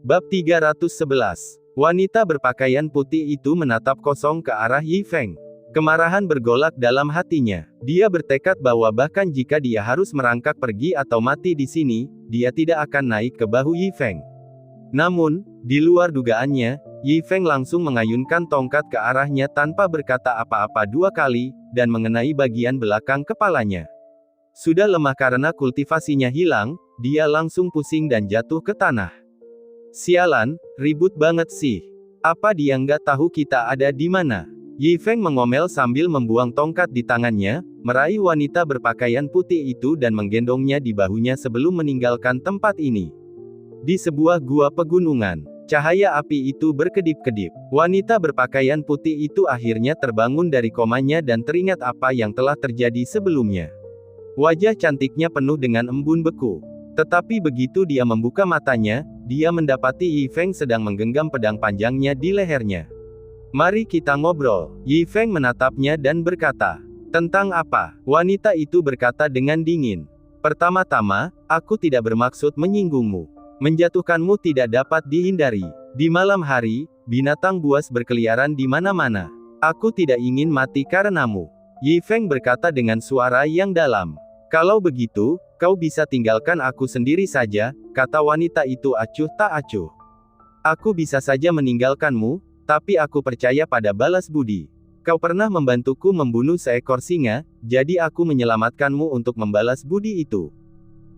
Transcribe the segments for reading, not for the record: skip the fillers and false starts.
Bab 311. Wanita berpakaian putih itu menatap kosong ke arah Yi Feng. Kemarahan bergolak dalam hatinya. Dia bertekad bahwa bahkan jika dia harus merangkak pergi atau mati di sini, dia tidak akan naik ke bahu Yi Feng. Namun, di luar dugaannya, Yi Feng langsung mengayunkan tongkat ke arahnya tanpa berkata apa-apa dua kali, dan mengenai bagian belakang kepalanya. Sudah lemah karena kultivasinya hilang, dia langsung pusing dan jatuh ke tanah. Sialan, ribut banget sih. Apa dia nggak tahu kita ada di mana? Yi Feng mengomel sambil membuang tongkat di tangannya, meraih wanita berpakaian putih itu dan menggendongnya di bahunya sebelum meninggalkan tempat ini. Di sebuah gua pegunungan, cahaya api itu berkedip-kedip. Wanita berpakaian putih itu akhirnya terbangun dari komanya dan teringat apa yang telah terjadi sebelumnya. Wajah cantiknya penuh dengan embun beku. Tetapi begitu dia membuka matanya, dia mendapati Yi Feng sedang menggenggam pedang panjangnya di lehernya. Mari kita ngobrol. Yi Feng menatapnya dan berkata, tentang apa? Wanita itu berkata dengan dingin. Pertama-tama, aku tidak bermaksud menyinggungmu. Menjatuhkanmu tidak dapat dihindari. Di malam hari, binatang buas berkeliaran di mana-mana. Aku tidak ingin mati karenamu. Yi Feng berkata dengan suara yang dalam. Kalau begitu, kau bisa tinggalkan aku sendiri saja, kata wanita itu acuh tak acuh. Aku bisa saja meninggalkanmu, tapi aku percaya pada balas budi. Kau pernah membantuku membunuh seekor singa, jadi aku menyelamatkanmu untuk membalas budi itu.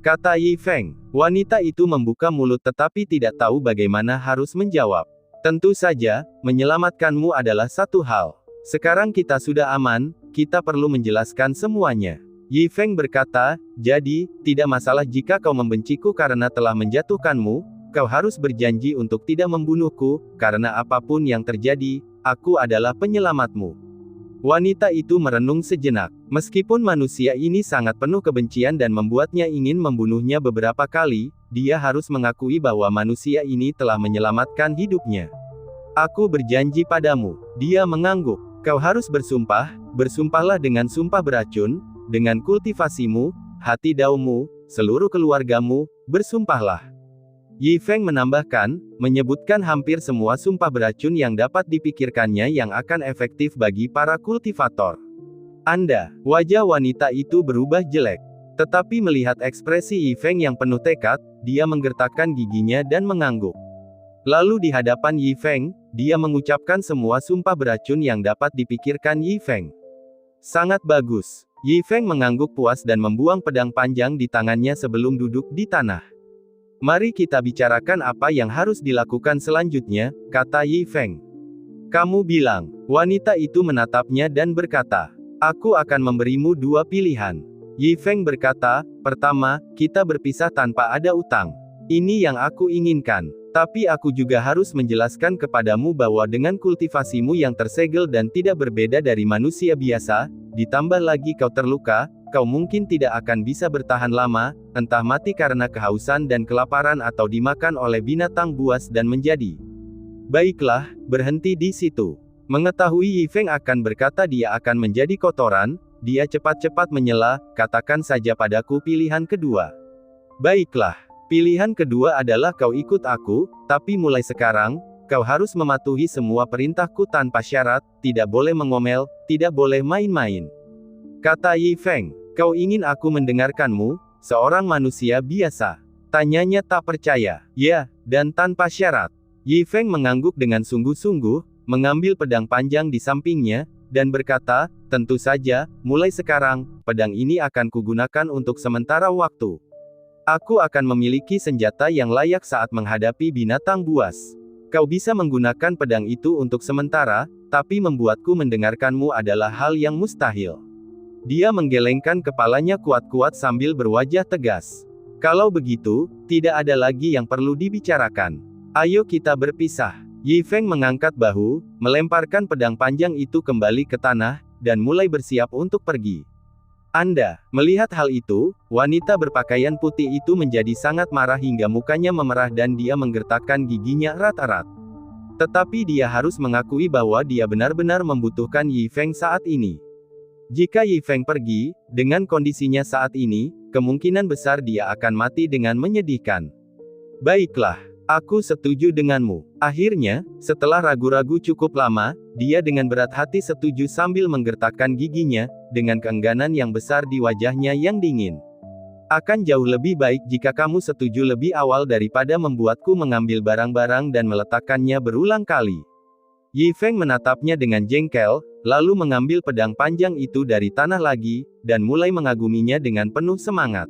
Kata Yi Feng. Wanita itu membuka mulut tetapi tidak tahu bagaimana harus menjawab. Tentu saja, menyelamatkanmu adalah satu hal. Sekarang kita sudah aman, kita perlu menjelaskan semuanya. Yi Feng berkata, jadi, tidak masalah jika kau membenciku karena telah menjatuhkanmu, kau harus berjanji untuk tidak membunuhku, karena apapun yang terjadi, aku adalah penyelamatmu. Wanita itu merenung sejenak. Meskipun manusia ini sangat penuh kebencian dan membuatnya ingin membunuhnya beberapa kali, dia harus mengakui bahwa manusia ini telah menyelamatkan hidupnya. Aku berjanji padamu. Dia mengangguk. Kau harus bersumpah, bersumpahlah dengan sumpah beracun, dengan kultivasimu, hati daumu, seluruh keluargamu, bersumpahlah. Yi Feng menambahkan, menyebutkan hampir semua sumpah beracun yang dapat dipikirkannya yang akan efektif bagi para kultivator. Wajah wanita itu berubah jelek. Tetapi melihat ekspresi Yi Feng yang penuh tekad, dia menggertakkan giginya dan mengangguk. Lalu di hadapan Yi Feng, dia mengucapkan semua sumpah beracun yang dapat dipikirkan Yi Feng. Sangat bagus. Yi Feng mengangguk puas dan membuang pedang panjang di tangannya sebelum duduk di tanah. Mari kita bicarakan apa yang harus dilakukan selanjutnya, kata Yi Feng. Kamu bilang. Wanita itu menatapnya dan berkata, aku akan memberimu dua pilihan. Yi Feng berkata, pertama, kita berpisah tanpa ada utang. Ini yang aku inginkan. Tapi aku juga harus menjelaskan kepadamu bahwa dengan kultivasimu yang tersegel dan tidak berbeda dari manusia biasa, ditambah lagi kau terluka, kau mungkin tidak akan bisa bertahan lama, entah mati karena kehausan dan kelaparan atau dimakan oleh binatang buas dan menjadi. Baiklah, berhenti di situ. Mengetahui Yi Feng akan berkata dia akan menjadi kotoran, dia cepat-cepat menyela, katakan saja padaku pilihan kedua. Baiklah. Pilihan kedua adalah kau ikut aku, tapi mulai sekarang, kau harus mematuhi semua perintahku tanpa syarat, tidak boleh mengomel, tidak boleh main-main. Kata Yi Feng, kau ingin aku mendengarkanmu, seorang manusia biasa? Tanyanya tak percaya. Ya, dan tanpa syarat. Yi Feng mengangguk dengan sungguh-sungguh, mengambil pedang panjang di sampingnya, dan berkata, tentu saja, mulai sekarang, pedang ini akan kugunakan untuk sementara waktu. Aku akan memiliki senjata yang layak saat menghadapi binatang buas. Kau bisa menggunakan pedang itu untuk sementara, tapi membuatku mendengarkanmu adalah hal yang mustahil. Dia menggelengkan kepalanya kuat-kuat sambil berwajah tegas. Kalau begitu, tidak ada lagi yang perlu dibicarakan. Ayo kita berpisah. Yi Feng mengangkat bahu, melemparkan pedang panjang itu kembali ke tanah, dan mulai bersiap untuk pergi. Melihat hal itu, wanita berpakaian putih itu menjadi sangat marah hingga mukanya memerah dan dia menggertakkan giginya erat-erat. Tetapi dia harus mengakui bahwa dia benar-benar membutuhkan Yi Feng saat ini. Jika Yi Feng pergi, dengan kondisinya saat ini, kemungkinan besar dia akan mati dengan menyedihkan. Baiklah, Aku setuju denganmu. Akhirnya, setelah ragu-ragu cukup lama, dia dengan berat hati setuju sambil menggertakkan giginya, dengan keengganan yang besar di wajahnya yang dingin. Akan jauh lebih baik jika kamu setuju lebih awal daripada membuatku mengambil barang-barang dan meletakkannya berulang kali. Yi Feng menatapnya dengan jengkel, lalu mengambil pedang panjang itu dari tanah lagi, dan mulai mengaguminya dengan penuh semangat.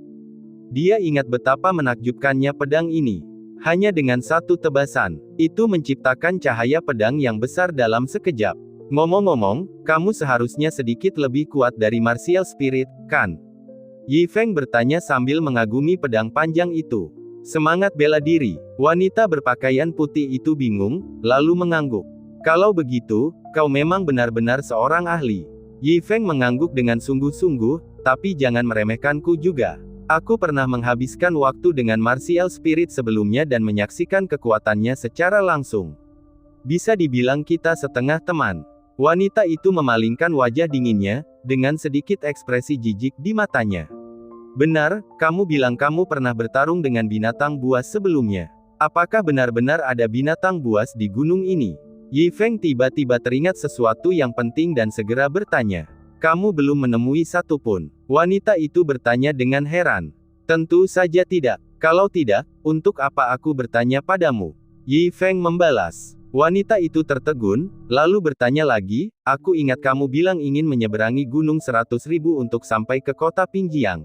Dia ingat betapa menakjubkannya pedang ini. Hanya dengan satu tebasan, itu menciptakan cahaya pedang yang besar dalam sekejap. Ngomong-ngomong, kamu seharusnya sedikit lebih kuat dari martial spirit, kan? Yi Feng bertanya sambil mengagumi pedang panjang itu. Semangat bela diri. Wanita berpakaian putih itu bingung, lalu mengangguk. Kalau begitu, kau memang benar-benar seorang ahli. Yi Feng mengangguk dengan sungguh-sungguh, tapi jangan meremehkanku juga. Aku pernah menghabiskan waktu dengan martial spirit sebelumnya dan menyaksikan kekuatannya secara langsung. Bisa dibilang kita setengah teman. Wanita itu memalingkan wajah dinginnya, dengan sedikit ekspresi jijik di matanya. Benar, kamu bilang kamu pernah bertarung dengan binatang buas sebelumnya. Apakah benar-benar ada binatang buas di gunung ini? Yi Feng tiba-tiba teringat sesuatu yang penting dan segera bertanya. Kamu belum menemui satu pun. Wanita itu bertanya dengan heran. Tentu saja tidak. Kalau tidak, untuk apa aku bertanya padamu? Yi Feng membalas. Wanita itu tertegun, lalu bertanya lagi, aku ingat kamu bilang ingin menyeberangi gunung 100.000 untuk sampai ke kota Pingjiang.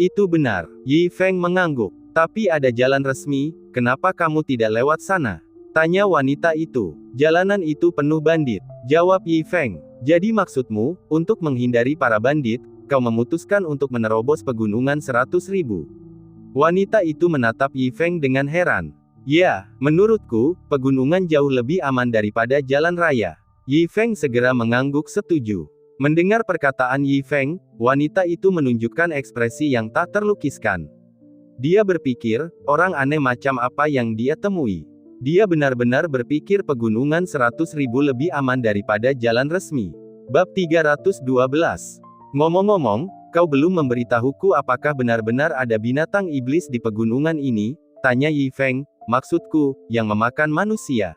Itu benar. Yi Feng mengangguk. Tapi ada jalan resmi, kenapa kamu tidak lewat sana? Tanya wanita itu. Jalanan itu penuh bandit. Jawab Yi Feng. Jadi maksudmu, untuk menghindari para bandit, kau memutuskan untuk menerobos pegunungan 100.000. Wanita itu menatap Yi Feng dengan heran. Ya, menurutku, pegunungan jauh lebih aman daripada jalan raya. Yi Feng segera mengangguk setuju. Mendengar perkataan Yi Feng, wanita itu menunjukkan ekspresi yang tak terlukiskan. Dia berpikir, orang aneh macam apa yang dia temui. Dia benar-benar berpikir pegunungan 100.000 lebih aman daripada jalan resmi. Bab 312. Ngomong-ngomong, kau belum memberitahuku apakah benar-benar ada binatang iblis di pegunungan ini? Tanya Yi Feng, maksudku, yang memakan manusia.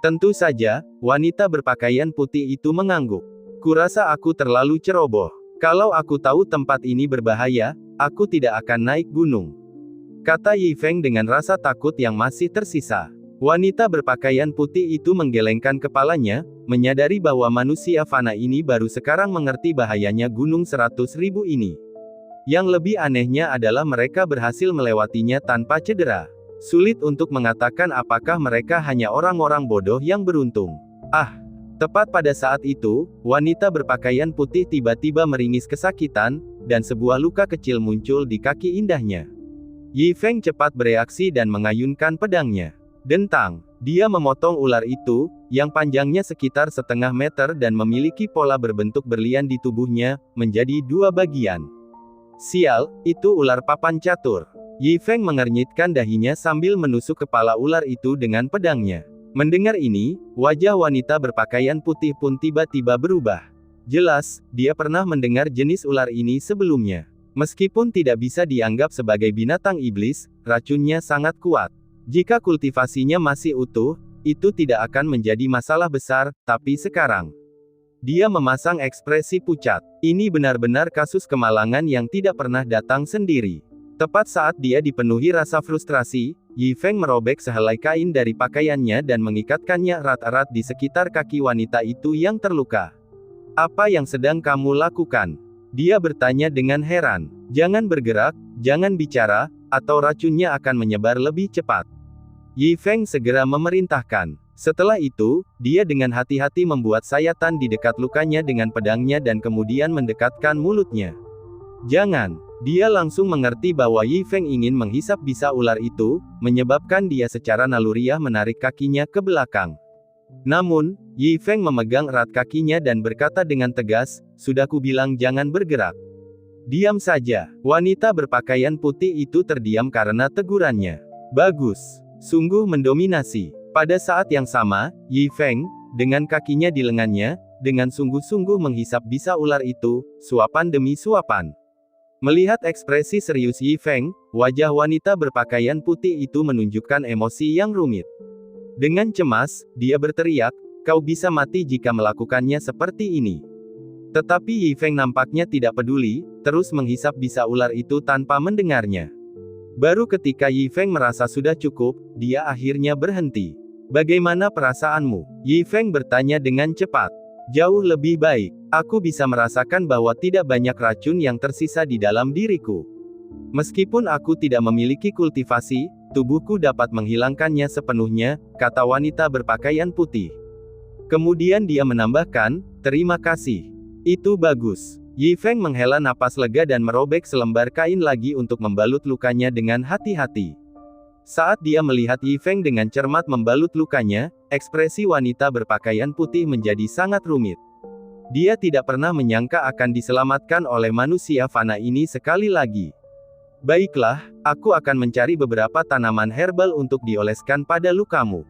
Tentu saja, wanita berpakaian putih itu mengangguk. Kurasa aku terlalu ceroboh. Kalau aku tahu tempat ini berbahaya, aku tidak akan naik gunung. Kata Yi Feng dengan rasa takut yang masih tersisa. Wanita berpakaian putih itu menggelengkan kepalanya, menyadari bahwa manusia fana ini baru sekarang mengerti bahayanya gunung 100.000 ini. Yang lebih anehnya adalah mereka berhasil melewatinya tanpa cedera. Sulit untuk mengatakan apakah mereka hanya orang-orang bodoh yang beruntung. Tepat pada saat itu, wanita berpakaian putih tiba-tiba meringis kesakitan, dan sebuah luka kecil muncul di kaki indahnya. Yi Feng cepat bereaksi dan mengayunkan pedangnya. Dentang, dia memotong ular itu, yang panjangnya sekitar setengah meter dan memiliki pola berbentuk berlian di tubuhnya, menjadi dua bagian. Sial, itu ular papan catur. Yi Feng mengernyitkan dahinya sambil menusuk kepala ular itu dengan pedangnya. Mendengar ini, wajah wanita berpakaian putih pun tiba-tiba berubah. Jelas, dia pernah mendengar jenis ular ini sebelumnya. Meskipun tidak bisa dianggap sebagai binatang iblis, racunnya sangat kuat. Jika kultivasinya masih utuh, itu tidak akan menjadi masalah besar, tapi sekarang. Dia memasang ekspresi pucat. Ini benar-benar kasus kemalangan yang tidak pernah datang sendiri. Tepat saat dia dipenuhi rasa frustrasi, Yi Feng merobek sehelai kain dari pakaiannya dan mengikatkannya erat-erat di sekitar kaki wanita itu yang terluka. Apa yang sedang kamu lakukan? Dia bertanya dengan heran. Jangan bergerak, jangan bicara, atau racunnya akan menyebar lebih cepat. Yi Feng segera memerintahkan. Setelah itu, dia dengan hati-hati membuat sayatan di dekat lukanya dengan pedangnya dan kemudian mendekatkan mulutnya. Jangan. Dia langsung mengerti bahwa Yi Feng ingin menghisap bisa ular itu, menyebabkan dia secara naluriah menarik kakinya ke belakang. Namun, Yi Feng memegang erat kakinya dan berkata dengan tegas, sudah kubilang jangan bergerak. Diam saja. Wanita berpakaian putih itu terdiam karena tegurannya. Bagus. Sungguh mendominasi. Pada saat yang sama, Yi Feng, dengan kakinya di lengannya, dengan sungguh-sungguh menghisap bisa ular itu, suapan demi suapan. Melihat ekspresi serius Yi Feng, wajah wanita berpakaian putih itu menunjukkan emosi yang rumit. Dengan cemas, dia berteriak, "Kau bisa mati jika melakukannya seperti ini." Tetapi Yi Feng nampaknya tidak peduli, terus menghisap bisa ular itu tanpa mendengarnya. Baru ketika Yi Feng merasa sudah cukup, dia akhirnya berhenti. "Bagaimana perasaanmu?" Yi Feng bertanya dengan cepat. "Jauh lebih baik. Aku bisa merasakan bahwa tidak banyak racun yang tersisa di dalam diriku. Meskipun aku tidak memiliki kultivasi, tubuhku dapat menghilangkannya sepenuhnya," kata wanita berpakaian putih. Kemudian dia menambahkan, "Terima kasih. Itu bagus." Yi Feng menghela napas lega dan merobek selembar kain lagi untuk membalut lukanya dengan hati-hati. Saat dia melihat Yi Feng dengan cermat membalut lukanya, ekspresi wanita berpakaian putih menjadi sangat rumit. Dia tidak pernah menyangka akan diselamatkan oleh manusia fana ini sekali lagi. "Baiklah, aku akan mencari beberapa tanaman herbal untuk dioleskan pada lukamu."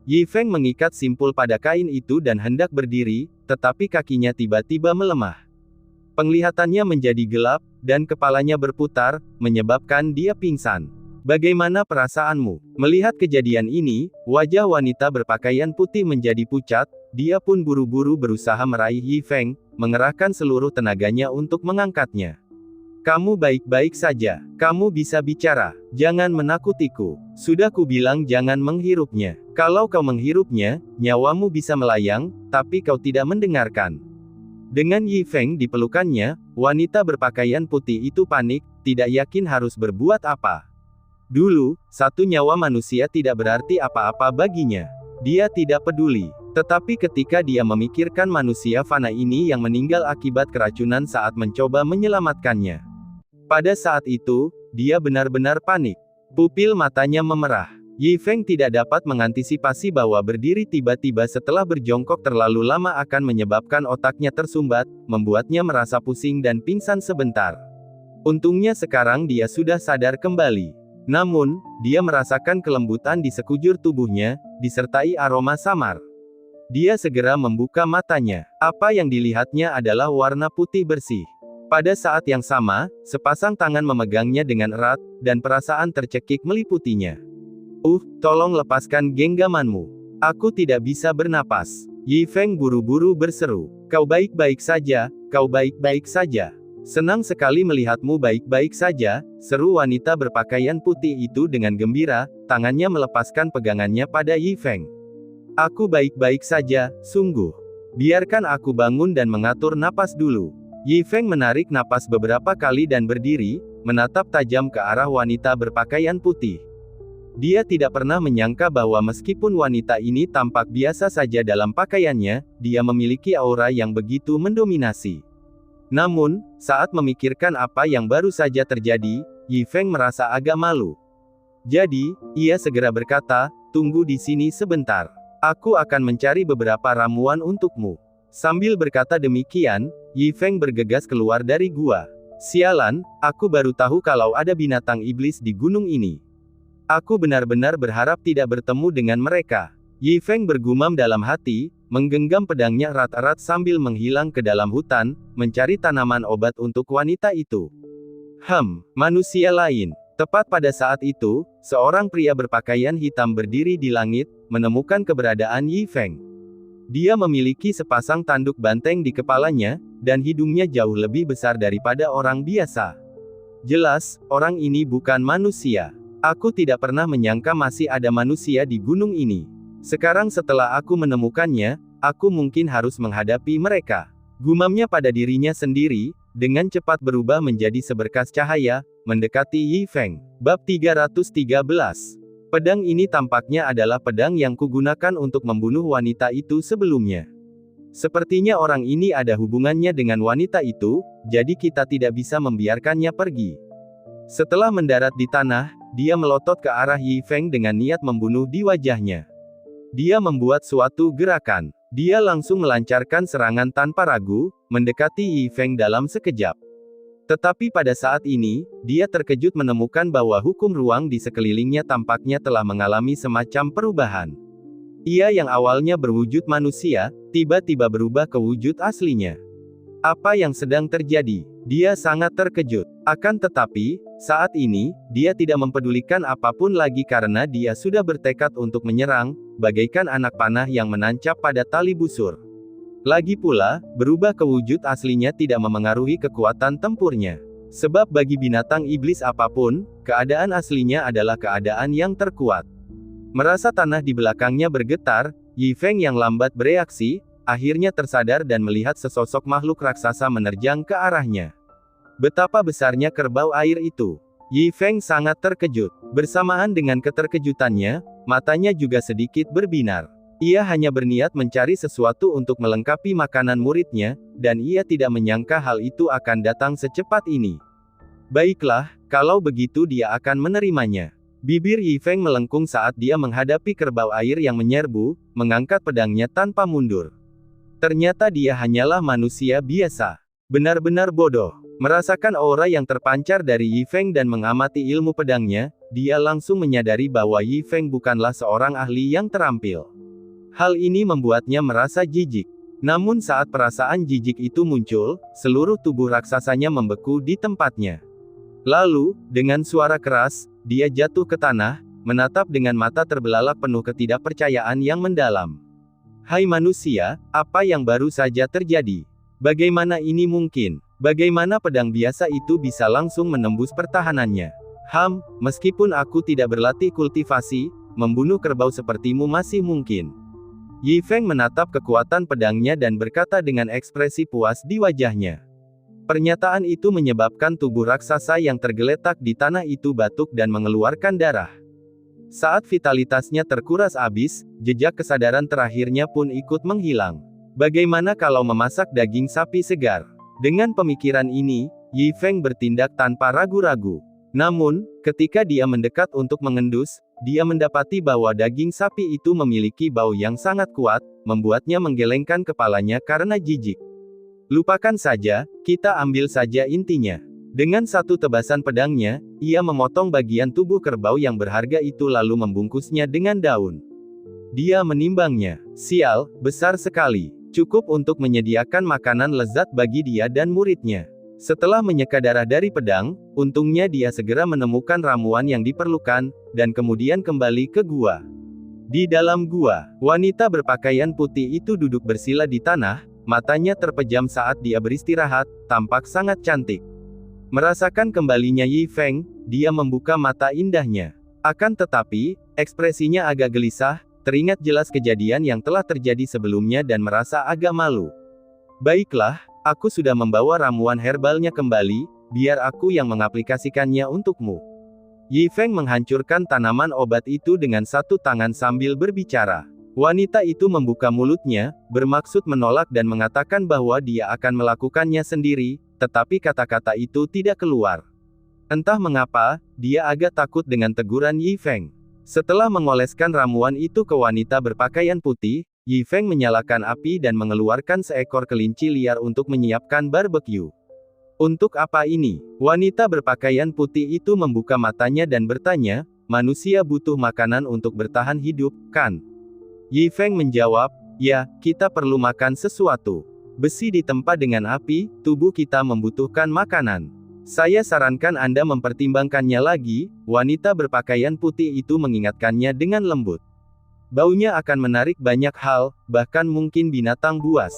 Yi Feng mengikat simpul pada kain itu dan hendak berdiri, tetapi kakinya tiba-tiba melemah. Penglihatannya menjadi gelap, dan kepalanya berputar, menyebabkan dia pingsan. "Bagaimana perasaanmu?" Melihat kejadian ini, wajah wanita berpakaian putih menjadi pucat, dia pun buru-buru berusaha meraih Yi Feng, mengerahkan seluruh tenaganya untuk mengangkatnya. "Kamu baik-baik saja. Kamu bisa bicara. Jangan menakutiku. Sudah kubilang jangan menghirupnya. Kalau kau menghirupnya, nyawamu bisa melayang, tapi kau tidak mendengarkan." Dengan Yi Feng di pelukannya, wanita berpakaian putih itu panik, tidak yakin harus berbuat apa. Dulu, satu nyawa manusia tidak berarti apa-apa baginya. Dia tidak peduli. Tetapi ketika dia memikirkan manusia fana ini yang meninggal akibat keracunan saat mencoba menyelamatkannya. Pada saat itu, dia benar-benar panik. Pupil matanya memerah. Yi Feng tidak dapat mengantisipasi bahwa berdiri tiba-tiba setelah berjongkok terlalu lama akan menyebabkan otaknya tersumbat, membuatnya merasa pusing dan pingsan sebentar. Untungnya sekarang dia sudah sadar kembali. Namun, dia merasakan kelembutan di sekujur tubuhnya, disertai aroma samar. Dia segera membuka matanya. Apa yang dilihatnya adalah warna putih bersih. Pada saat yang sama, sepasang tangan memegangnya dengan erat, dan perasaan tercekik meliputinya. Tolong lepaskan genggamanmu. Aku tidak bisa bernapas." Yi Feng buru-buru berseru. "Kau baik-baik saja, kau baik-baik saja. Senang sekali melihatmu baik-baik saja," seru wanita berpakaian putih itu dengan gembira, tangannya melepaskan pegangannya pada Yi Feng. "Aku baik-baik saja, sungguh. Biarkan aku bangun dan mengatur napas dulu." Yi Feng menarik napas beberapa kali dan berdiri, menatap tajam ke arah wanita berpakaian putih. Dia tidak pernah menyangka bahwa meskipun wanita ini tampak biasa saja dalam pakaiannya, dia memiliki aura yang begitu mendominasi. Namun, saat memikirkan apa yang baru saja terjadi, Yi Feng merasa agak malu. Jadi, ia segera berkata, "Tunggu di sini sebentar. Aku akan mencari beberapa ramuan untukmu." Sambil berkata demikian, Yi Feng bergegas keluar dari gua. "Sialan, aku baru tahu kalau ada binatang iblis di gunung ini. Aku benar-benar berharap tidak bertemu dengan mereka." Yi Feng bergumam dalam hati, menggenggam pedangnya erat-erat sambil menghilang ke dalam hutan, mencari tanaman obat untuk wanita itu. Manusia lain. Tepat pada saat itu, seorang pria berpakaian hitam berdiri di langit, menemukan keberadaan Yi Feng. Dia memiliki sepasang tanduk banteng di kepalanya, dan hidungnya jauh lebih besar daripada orang biasa. Jelas, orang ini bukan manusia. Aku tidak pernah menyangka masih ada manusia di gunung ini. Sekarang setelah aku menemukannya, aku mungkin harus menghadapi mereka. Gumamnya pada dirinya sendiri, dengan cepat berubah menjadi seberkas cahaya, mendekati Yi Feng. Bab 313. Pedang ini tampaknya adalah pedang yang kugunakan untuk membunuh wanita itu sebelumnya. Sepertinya orang ini ada hubungannya dengan wanita itu, jadi kita tidak bisa membiarkannya pergi. Setelah mendarat di tanah, dia melotot ke arah Yi Feng dengan niat membunuh di wajahnya. Dia membuat suatu gerakan. Dia langsung melancarkan serangan tanpa ragu, mendekati Yi Feng dalam sekejap. Tetapi pada saat ini, dia terkejut menemukan bahwa hukum ruang di sekelilingnya tampaknya telah mengalami semacam perubahan. Ia yang awalnya berwujud manusia, tiba-tiba berubah ke wujud aslinya. Apa yang sedang terjadi? Dia sangat terkejut. Akan tetapi, saat ini, dia tidak mempedulikan apapun lagi karena dia sudah bertekad untuk menyerang, bagaikan anak panah yang menancap pada tali busur. Lagi pula, berubah ke wujud aslinya tidak memengaruhi kekuatan tempurnya. Sebab bagi binatang iblis apapun, keadaan aslinya adalah keadaan yang terkuat. Merasa tanah di belakangnya bergetar, Yi Feng yang lambat bereaksi, akhirnya tersadar dan melihat sesosok makhluk raksasa menerjang ke arahnya. Betapa besarnya kerbau air itu. Yi Feng sangat terkejut. Bersamaan dengan keterkejutannya, matanya juga sedikit berbinar. Ia hanya berniat mencari sesuatu untuk melengkapi makanan muridnya, dan ia tidak menyangka hal itu akan datang secepat ini. Baiklah, kalau begitu dia akan menerimanya. Bibir Yi Feng melengkung saat dia menghadapi kerbau air yang menyerbu, mengangkat pedangnya tanpa mundur. Ternyata dia hanyalah manusia biasa. Benar-benar bodoh. Merasakan aura yang terpancar dari Yi Feng dan mengamati ilmu pedangnya, dia langsung menyadari bahwa Yi Feng bukanlah seorang ahli yang terampil. Hal ini membuatnya merasa jijik. Namun saat perasaan jijik itu muncul, seluruh tubuh raksasanya membeku di tempatnya. Lalu, dengan suara keras, dia jatuh ke tanah, menatap dengan mata terbelalak penuh ketidakpercayaan yang mendalam. Hai manusia, apa yang baru saja terjadi? Bagaimana ini mungkin? Bagaimana pedang biasa itu bisa langsung menembus pertahanannya? Meskipun aku tidak berlatih kultivasi, membunuh kerbau sepertimu masih mungkin. Yi Feng menatap kekuatan pedangnya dan berkata dengan ekspresi puas di wajahnya. Pernyataan itu menyebabkan tubuh raksasa yang tergeletak di tanah itu batuk dan mengeluarkan darah. Saat vitalitasnya terkuras habis, jejak kesadaran terakhirnya pun ikut menghilang. Bagaimana kalau memasak daging sapi segar? Dengan pemikiran ini, Yi Feng bertindak tanpa ragu-ragu. Namun, ketika dia mendekat untuk mengendus, dia mendapati bahwa daging sapi itu memiliki bau yang sangat kuat, membuatnya menggelengkan kepalanya karena jijik. Lupakan saja, kita ambil saja intinya. Dengan satu tebasan pedangnya, ia memotong bagian tubuh kerbau yang berharga itu lalu membungkusnya dengan daun. Dia menimbangnya. Sial, besar sekali. Cukup untuk menyediakan makanan lezat bagi dia dan muridnya. Setelah menyeka darah dari pedang, untungnya dia segera menemukan ramuan yang diperlukan, dan kemudian kembali ke gua. Di dalam gua, wanita berpakaian putih itu duduk bersila di tanah, matanya terpejam saat dia beristirahat, tampak sangat cantik. Merasakan kembalinya Yi Feng, dia membuka mata indahnya. Akan tetapi, ekspresinya agak gelisah, teringat jelas kejadian yang telah terjadi sebelumnya dan merasa agak malu. Baiklah, aku sudah membawa ramuan herbalnya kembali, biar aku yang mengaplikasikannya untukmu. Yi Feng menghancurkan tanaman obat itu dengan satu tangan sambil berbicara. Wanita itu membuka mulutnya, bermaksud menolak dan mengatakan bahwa dia akan melakukannya sendiri, tetapi kata-kata itu tidak keluar. Entah mengapa, dia agak takut dengan teguran Yi Feng. Setelah mengoleskan ramuan itu ke wanita berpakaian putih, Yi Feng menyalakan api dan mengeluarkan seekor kelinci liar untuk menyiapkan barbeque. Untuk apa ini? Wanita berpakaian putih itu membuka matanya dan bertanya, manusia butuh makanan untuk bertahan hidup, kan? Yi Feng menjawab, ya, kita perlu makan sesuatu. Besi ditempa dengan api, tubuh kita membutuhkan makanan. Saya sarankan Anda mempertimbangkannya lagi, wanita berpakaian putih itu mengingatkannya dengan lembut. Baunya akan menarik banyak hal, bahkan mungkin binatang buas.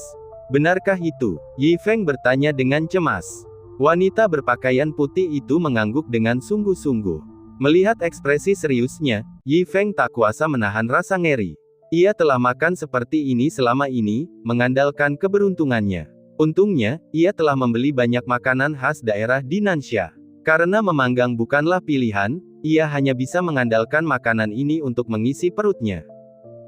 Benarkah itu? Yi Feng bertanya dengan cemas. Wanita berpakaian putih itu mengangguk dengan sungguh-sungguh. Melihat ekspresi seriusnya, Yi Feng tak kuasa menahan rasa ngeri. Ia telah makan seperti ini selama ini, mengandalkan keberuntungannya. Untungnya, ia telah membeli banyak makanan khas daerah di Nansha. Karena memanggang bukanlah pilihan, ia hanya bisa mengandalkan makanan ini untuk mengisi perutnya.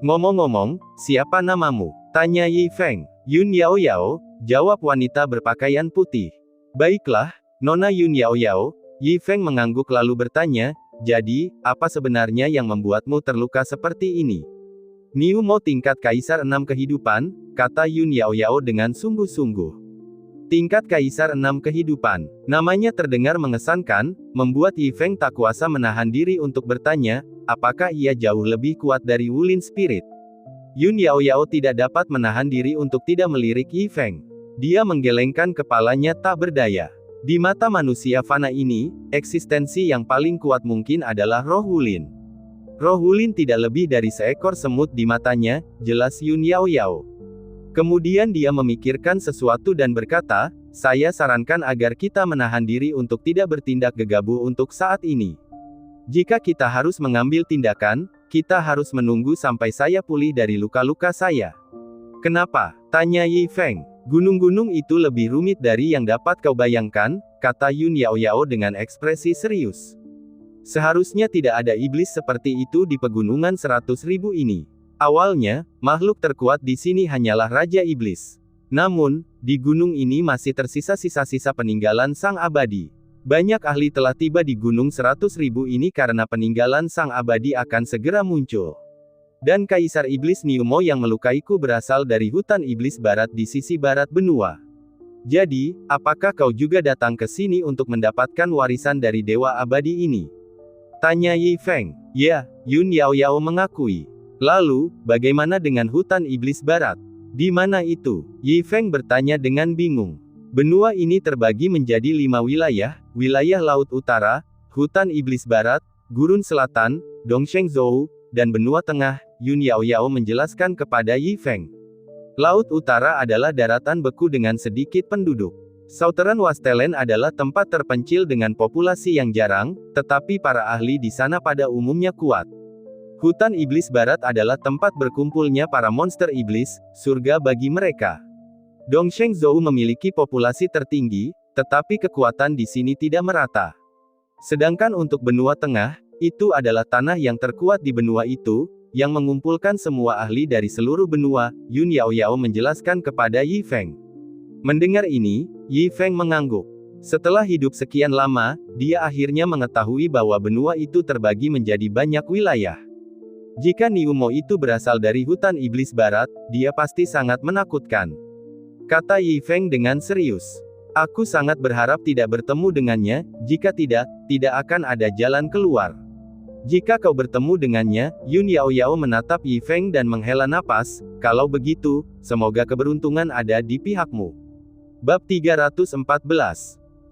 Ngomong-ngomong, siapa namamu? Tanya Yi Feng. Yun Yao Yao, jawab wanita berpakaian putih. Baiklah, Nona Yun Yao Yao. Yi Feng mengangguk lalu bertanya, jadi, apa sebenarnya yang membuatmu terluka seperti ini? Niu Mo tingkat Kaisar 6 kehidupan, kata Yun Yao Yao dengan sungguh-sungguh. Tingkat Kaisar 6 kehidupan. Namanya terdengar mengesankan, membuat Yi Feng tak kuasa menahan diri untuk bertanya, apakah ia jauh lebih kuat dari Wulin Spirit? Yun Yao Yao tidak dapat menahan diri untuk tidak melirik Yi Feng. Dia menggelengkan kepalanya tak berdaya. Di mata manusia fana ini, eksistensi yang paling kuat mungkin adalah roh Wulin. Roh Wulin tidak lebih dari seekor semut di matanya, jelas Yun Yao Yao. Kemudian dia memikirkan sesuatu dan berkata, saya sarankan agar kita menahan diri untuk tidak bertindak gegabah untuk saat ini. Jika kita harus mengambil tindakan, kita harus menunggu sampai saya pulih dari luka-luka saya. Kenapa? Tanya Yi Feng. Gunung-gunung itu lebih rumit dari yang dapat kau bayangkan, kata Yun Yao Yao dengan ekspresi serius. Seharusnya tidak ada iblis seperti itu di pegunungan 100.000 ini. Awalnya, makhluk terkuat di sini hanyalah Raja Iblis. Namun, di gunung ini masih tersisa sisa-sisa peninggalan Sang Abadi. Banyak ahli telah tiba di gunung 100.000 ini karena peninggalan Sang Abadi akan segera muncul. Dan Kaisar Iblis Niumo yang melukaiku berasal dari hutan iblis barat di sisi barat benua. Jadi, apakah kau juga datang ke sini untuk mendapatkan warisan dari Dewa Abadi ini? Tanya Yi Feng. Ya, Yun Yao Yao mengakui. Lalu, bagaimana dengan hutan iblis barat? Di mana itu? Yi Feng bertanya dengan bingung. Benua ini terbagi menjadi 5 wilayah, wilayah Laut Utara, Hutan Iblis Barat, Gurun Selatan, Dongsheng Zhou, dan Benua Tengah. Yun Yao Yao menjelaskan kepada Yi Feng. Laut Utara adalah daratan beku dengan sedikit penduduk. Southern Wasteland adalah tempat terpencil dengan populasi yang jarang, tetapi para ahli di sana pada umumnya kuat. Hutan Iblis Barat adalah tempat berkumpulnya para monster iblis, surga bagi mereka. Dongsheng Zhou memiliki populasi tertinggi, tetapi kekuatan di sini tidak merata. Sedangkan untuk benua tengah, itu adalah tanah yang terkuat di benua itu, yang mengumpulkan semua ahli dari seluruh benua. Yun Yao Yao menjelaskan kepada Yi Feng. Mendengar ini, Yi Feng mengangguk. Setelah hidup sekian lama, dia akhirnya mengetahui bahwa benua itu terbagi menjadi banyak wilayah. Jika Niumo itu berasal dari hutan iblis barat, dia pasti sangat menakutkan. Kata Yi Feng dengan serius. Aku sangat berharap tidak bertemu dengannya, jika tidak, tidak akan ada jalan keluar. Jika kau bertemu dengannya, Yun Yao Yao menatap Yi Feng dan menghela napas, kalau begitu, semoga keberuntungan ada di pihakmu. Bab 314.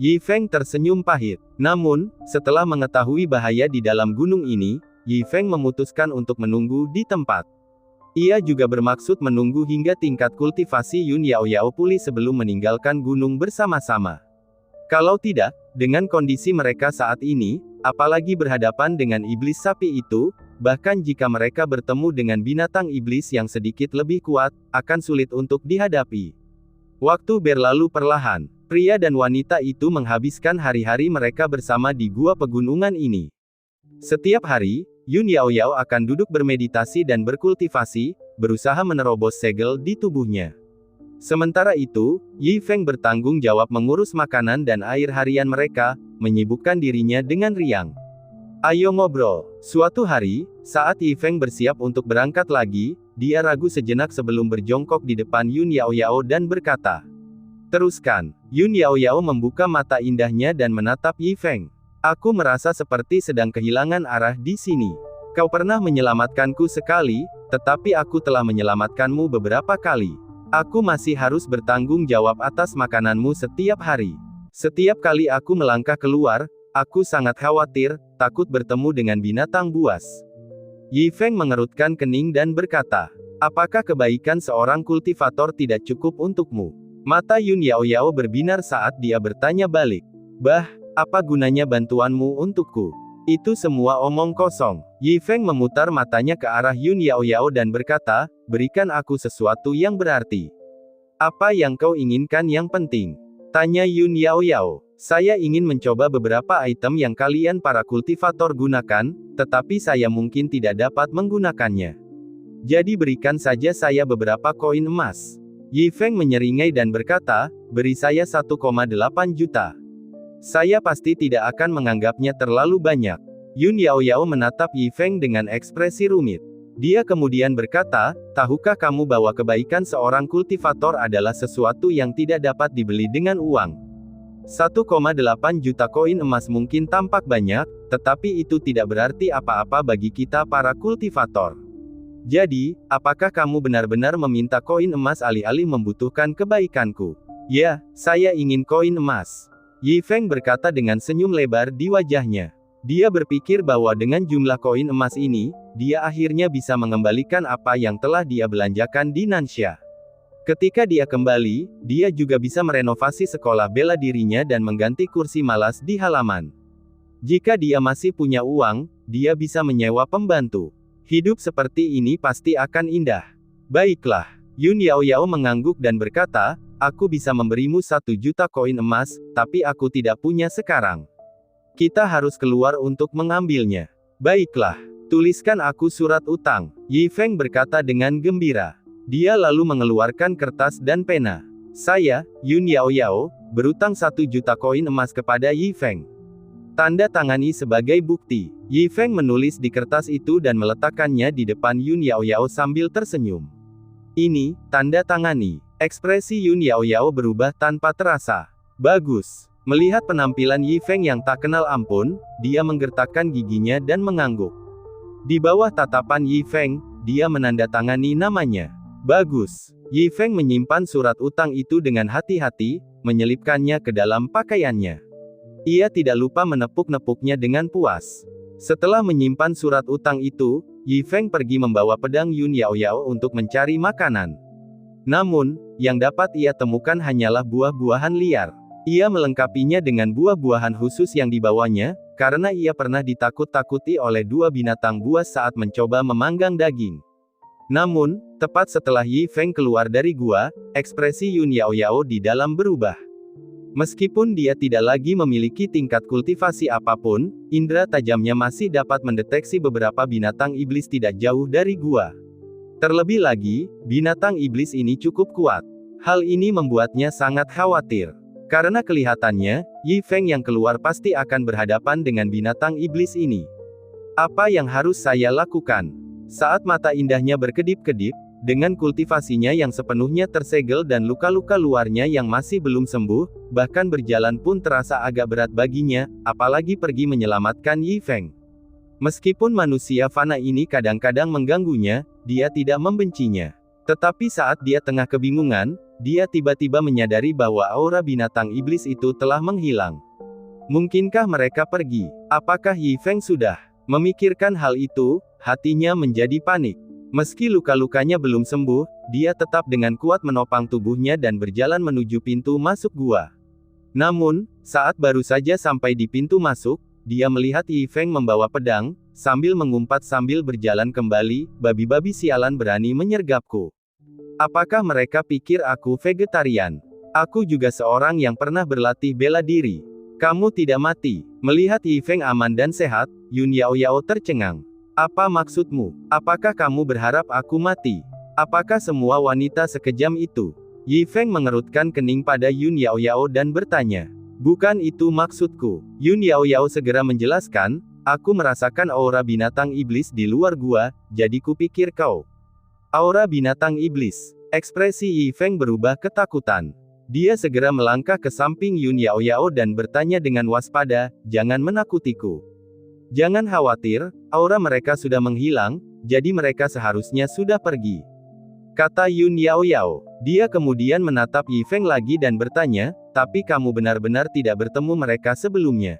Yi Feng tersenyum pahit. Namun, setelah mengetahui bahaya di dalam gunung ini, Yi Feng memutuskan untuk menunggu di tempat. Ia juga bermaksud menunggu hingga tingkat kultivasi Yun Yao Yao pulih sebelum meninggalkan gunung bersama-sama. Kalau tidak, dengan kondisi mereka saat ini, apalagi berhadapan dengan iblis sapi itu, bahkan jika mereka bertemu dengan binatang iblis yang sedikit lebih kuat, akan sulit untuk dihadapi. Waktu berlalu perlahan. Pria dan wanita itu menghabiskan hari-hari mereka bersama di gua pegunungan ini. Setiap hari, Yun Yao Yao akan duduk bermeditasi dan berkultivasi, berusaha menerobos segel di tubuhnya. Sementara itu, Yi Feng bertanggung jawab mengurus makanan dan air harian mereka, menyibukkan dirinya dengan riang. Ayo ngobrol. Suatu hari, saat Yi Feng bersiap untuk berangkat lagi, dia ragu sejenak sebelum berjongkok di depan Yun Yao Yao dan berkata, "Teruskan." Yun Yao Yao membuka mata indahnya dan menatap Yi Feng. "Aku merasa seperti sedang kehilangan arah di sini. Kau pernah menyelamatkanku sekali, tetapi aku telah menyelamatkanmu beberapa kali. Aku masih harus bertanggung jawab atas makananmu setiap hari. Setiap kali aku melangkah keluar, aku sangat khawatir, takut bertemu dengan binatang buas." Yi Feng mengerutkan kening dan berkata, "Apakah kebaikan seorang kultivator tidak cukup untukmu?" Mata Yun Yao Yao berbinar saat dia bertanya balik. "Bah, apa gunanya bantuanmu untukku? Itu semua omong kosong." Yi Feng memutar matanya ke arah Yun Yao Yao dan berkata, "Berikan aku sesuatu yang berarti." "Apa yang kau inginkan yang penting?" tanya Yun Yao Yao. "Saya ingin mencoba beberapa item yang kalian para kultivator gunakan, tetapi saya mungkin tidak dapat menggunakannya. Jadi berikan saja saya beberapa koin emas." Yi Feng menyeringai dan berkata, "Beri saya 1,8 juta. Saya pasti tidak akan menganggapnya terlalu banyak." Yun Yao Yao menatap Yi Feng dengan ekspresi rumit. Dia kemudian berkata, "Tahukah kamu bahwa kebaikan seorang kultivator adalah sesuatu yang tidak dapat dibeli dengan uang? 1,8 juta koin emas mungkin tampak banyak, tetapi itu tidak berarti apa-apa bagi kita para kultivator. Jadi, apakah kamu benar-benar meminta koin emas alih-alih membutuhkan kebaikanku?" Ya, saya ingin koin emas. Yi Feng berkata dengan senyum lebar di wajahnya. Dia berpikir bahwa dengan jumlah koin emas ini, dia akhirnya bisa mengembalikan apa yang telah dia belanjakan di Nansha. Ketika dia kembali, dia juga bisa merenovasi sekolah bela dirinya dan mengganti kursi malas di halaman. Jika dia masih punya uang, dia bisa menyewa pembantu. Hidup seperti ini pasti akan indah. Baiklah. Yun Yaoyao mengangguk dan berkata, aku bisa memberimu 1 juta koin emas, tapi aku tidak punya sekarang. Kita harus keluar untuk mengambilnya. Baiklah, tuliskan aku surat utang. Yi Feng berkata dengan gembira. Dia lalu mengeluarkan kertas dan pena. Saya, Yun Yaoyao, berutang 1 juta koin emas kepada Yi Feng. Tanda tangani sebagai bukti. Yi Feng menulis di kertas itu dan meletakkannya di depan Yun Yaoyao sambil tersenyum. Ini, tanda tangani. Ekspresi Yun Yaoyao berubah tanpa terasa. Bagus. Melihat penampilan Yi Feng yang tak kenal ampun, dia menggertakkan giginya dan mengangguk. Di bawah tatapan Yi Feng, dia menandatangani namanya. Bagus. Yi Feng menyimpan surat utang itu dengan hati-hati, menyelipkannya ke dalam pakaiannya. Ia tidak lupa menepuk-nepuknya dengan puas. Setelah menyimpan surat utang itu, Yi Feng pergi membawa pedang Yun Yaoyao untuk mencari makanan. Namun, yang dapat ia temukan hanyalah buah-buahan liar. Ia melengkapinya dengan buah-buahan khusus yang dibawanya, karena ia pernah ditakut-takuti oleh 2 binatang buas saat mencoba memanggang daging. Namun, tepat setelah Yi Feng keluar dari gua, ekspresi Yun Yaoyao di dalam berubah. Meskipun dia tidak lagi memiliki tingkat kultivasi apapun, indera tajamnya masih dapat mendeteksi beberapa binatang iblis tidak jauh dari gua. Terlebih lagi, binatang iblis ini cukup kuat. Hal ini membuatnya sangat khawatir. Karena kelihatannya, Yi Feng yang keluar pasti akan berhadapan dengan binatang iblis ini. Apa yang harus saya lakukan? Saat mata indahnya berkedip-kedip, dengan kultivasinya yang sepenuhnya tersegel dan luka-luka luarnya yang masih belum sembuh, bahkan berjalan pun terasa agak berat baginya, apalagi pergi menyelamatkan Yi Feng. Meskipun manusia fana ini kadang-kadang mengganggunya, dia tidak membencinya. Tetapi saat dia tengah kebingungan, dia tiba-tiba menyadari bahwa aura binatang iblis itu telah menghilang. Mungkinkah mereka pergi? Apakah Yi Feng sudah memikirkan hal itu? Hatinya menjadi panik. Meski luka-lukanya belum sembuh, dia tetap dengan kuat menopang tubuhnya dan berjalan menuju pintu masuk gua. Namun, saat baru saja sampai di pintu masuk, dia melihat Yi Feng membawa pedang, sambil mengumpat sambil berjalan kembali, babi-babi sialan berani menyergapku. Apakah mereka pikir aku vegetarian? Aku juga seorang yang pernah berlatih bela diri. Kamu tidak mati. Melihat Yi Feng aman dan sehat, Yun Yaoyao tercengang. Apa maksudmu? Apakah kamu berharap aku mati? Apakah semua wanita sekejam itu? Yi Feng mengerutkan kening pada Yun Yaoyao dan bertanya. Bukan itu maksudku. Yun Yaoyao segera menjelaskan, aku merasakan aura binatang iblis di luar gua, jadi kupikir kau. Aura binatang iblis. Ekspresi Yi Feng berubah ketakutan. Dia segera melangkah ke samping Yun Yaoyao dan bertanya dengan waspada, jangan menakutiku. Jangan khawatir, aura mereka sudah menghilang, jadi mereka seharusnya sudah pergi. Kata Yun Yaoyao. Dia kemudian menatap Yi Feng lagi dan bertanya, tapi kamu benar-benar tidak bertemu mereka sebelumnya?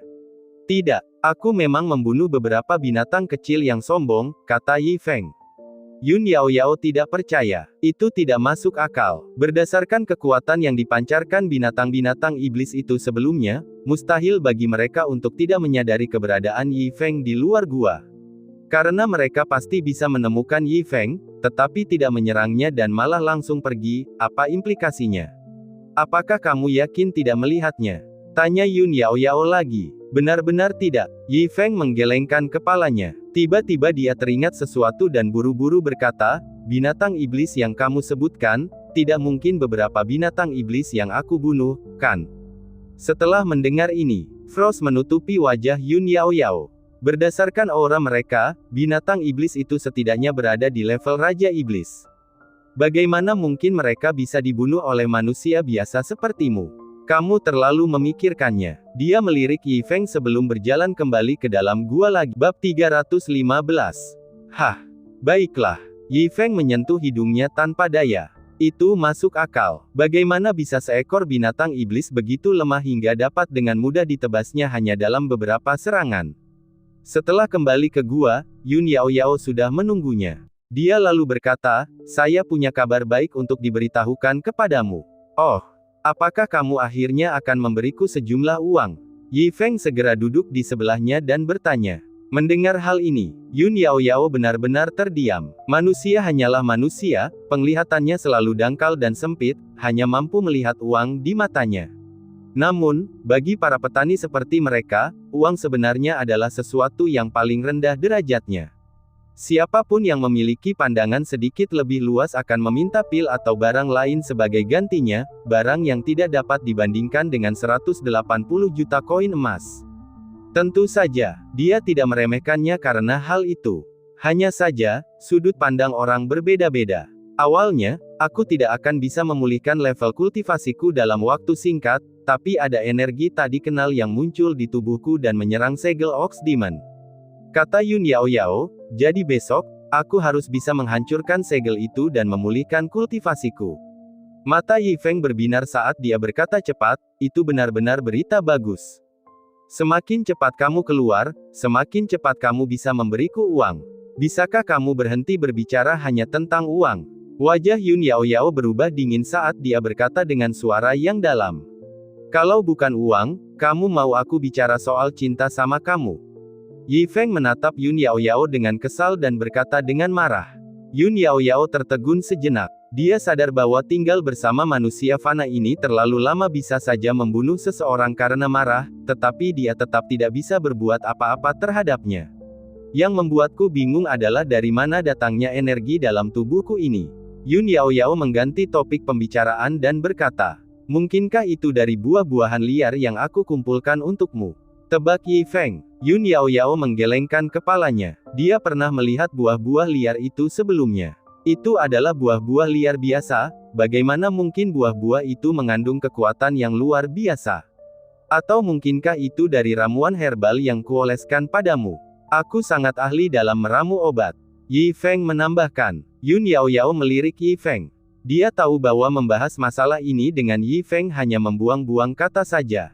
Tidak, aku memang membunuh beberapa binatang kecil yang sombong, kata Yi Feng. Yun Yaoyao tidak percaya. Itu tidak masuk akal. Berdasarkan kekuatan yang dipancarkan binatang-binatang iblis itu sebelumnya, mustahil bagi mereka untuk tidak menyadari keberadaan Yi Feng di luar gua. Karena mereka pasti bisa menemukan Yi Feng, tetapi tidak menyerangnya dan malah langsung pergi, apa implikasinya? Apakah kamu yakin tidak melihatnya? Tanya Yun Yaoyao lagi. Benar-benar tidak. Yi Feng menggelengkan kepalanya. Tiba-tiba dia teringat sesuatu dan buru-buru berkata, binatang iblis yang kamu sebutkan, tidak mungkin beberapa binatang iblis yang aku bunuh, kan? Setelah mendengar ini, Frost menutupi wajah Yun Yaoyao. Berdasarkan aura mereka, binatang iblis itu setidaknya berada di level Raja Iblis. Bagaimana mungkin mereka bisa dibunuh oleh manusia biasa sepertimu? Kamu terlalu memikirkannya. Dia melirik Yi Feng sebelum berjalan kembali ke dalam gua lagi. Bab 315. Hah. Baiklah. Yi Feng menyentuh hidungnya tanpa daya. Itu masuk akal. Bagaimana bisa seekor binatang iblis begitu lemah hingga dapat dengan mudah ditebasnya hanya dalam beberapa serangan? Setelah kembali ke gua, Yun Yao Yao sudah menunggunya. Dia lalu berkata, saya punya kabar baik untuk diberitahukan kepadamu. Oh, apakah kamu akhirnya akan memberiku sejumlah uang? Yi Feng segera duduk di sebelahnya dan bertanya. Mendengar hal ini, Yun Yao Yao benar-benar terdiam. Manusia hanyalah manusia, penglihatannya selalu dangkal dan sempit, hanya mampu melihat uang di matanya. Namun, bagi para petani seperti mereka, uang sebenarnya adalah sesuatu yang paling rendah derajatnya. Siapapun yang memiliki pandangan sedikit lebih luas akan meminta pil atau barang lain sebagai gantinya, barang yang tidak dapat dibandingkan dengan 180 juta koin emas. Tentu saja, dia tidak meremehkannya karena hal itu. Hanya saja, sudut pandang orang berbeda-beda. Awalnya, aku tidak akan bisa memulihkan level kultivasiku dalam waktu singkat, tapi ada energi tak dikenal yang muncul di tubuhku dan menyerang segel Ox Demon. Kata Yun Yao Yao, jadi besok, aku harus bisa menghancurkan segel itu dan memulihkan kultivasiku. Mata Yi Feng berbinar saat dia berkata cepat, itu benar-benar berita bagus. Semakin cepat kamu keluar, semakin cepat kamu bisa memberiku uang. Bisakah kamu berhenti berbicara hanya tentang uang? Wajah Yun Yao Yao berubah dingin saat dia berkata dengan suara yang dalam. Kalau bukan uang, kamu mau aku bicara soal cinta sama kamu? Yi Feng menatap Yun Yao Yao dengan kesal dan berkata dengan marah. Yun Yao Yao tertegun sejenak. Dia sadar bahwa tinggal bersama manusia fana ini terlalu lama bisa saja membunuh seseorang karena marah, tetapi dia tetap tidak bisa berbuat apa-apa terhadapnya. Yang membuatku bingung adalah dari mana datangnya energi dalam tubuhku ini. Yun Yao Yao mengganti topik pembicaraan dan berkata, mungkinkah itu dari buah-buahan liar yang aku kumpulkan untukmu? Tebak Yi Feng. Yun Yao Yao menggelengkan kepalanya. Dia pernah melihat buah-buah liar itu sebelumnya. Itu adalah buah-buah liar biasa, bagaimana mungkin buah-buah itu mengandung kekuatan yang luar biasa? Atau mungkinkah itu dari ramuan herbal yang kuoleskan padamu? Aku sangat ahli dalam meramu obat. Yi Feng menambahkan. Yun Yao Yao melirik Yi Feng. Dia tahu bahwa membahas masalah ini dengan Yi Feng hanya membuang-buang kata saja.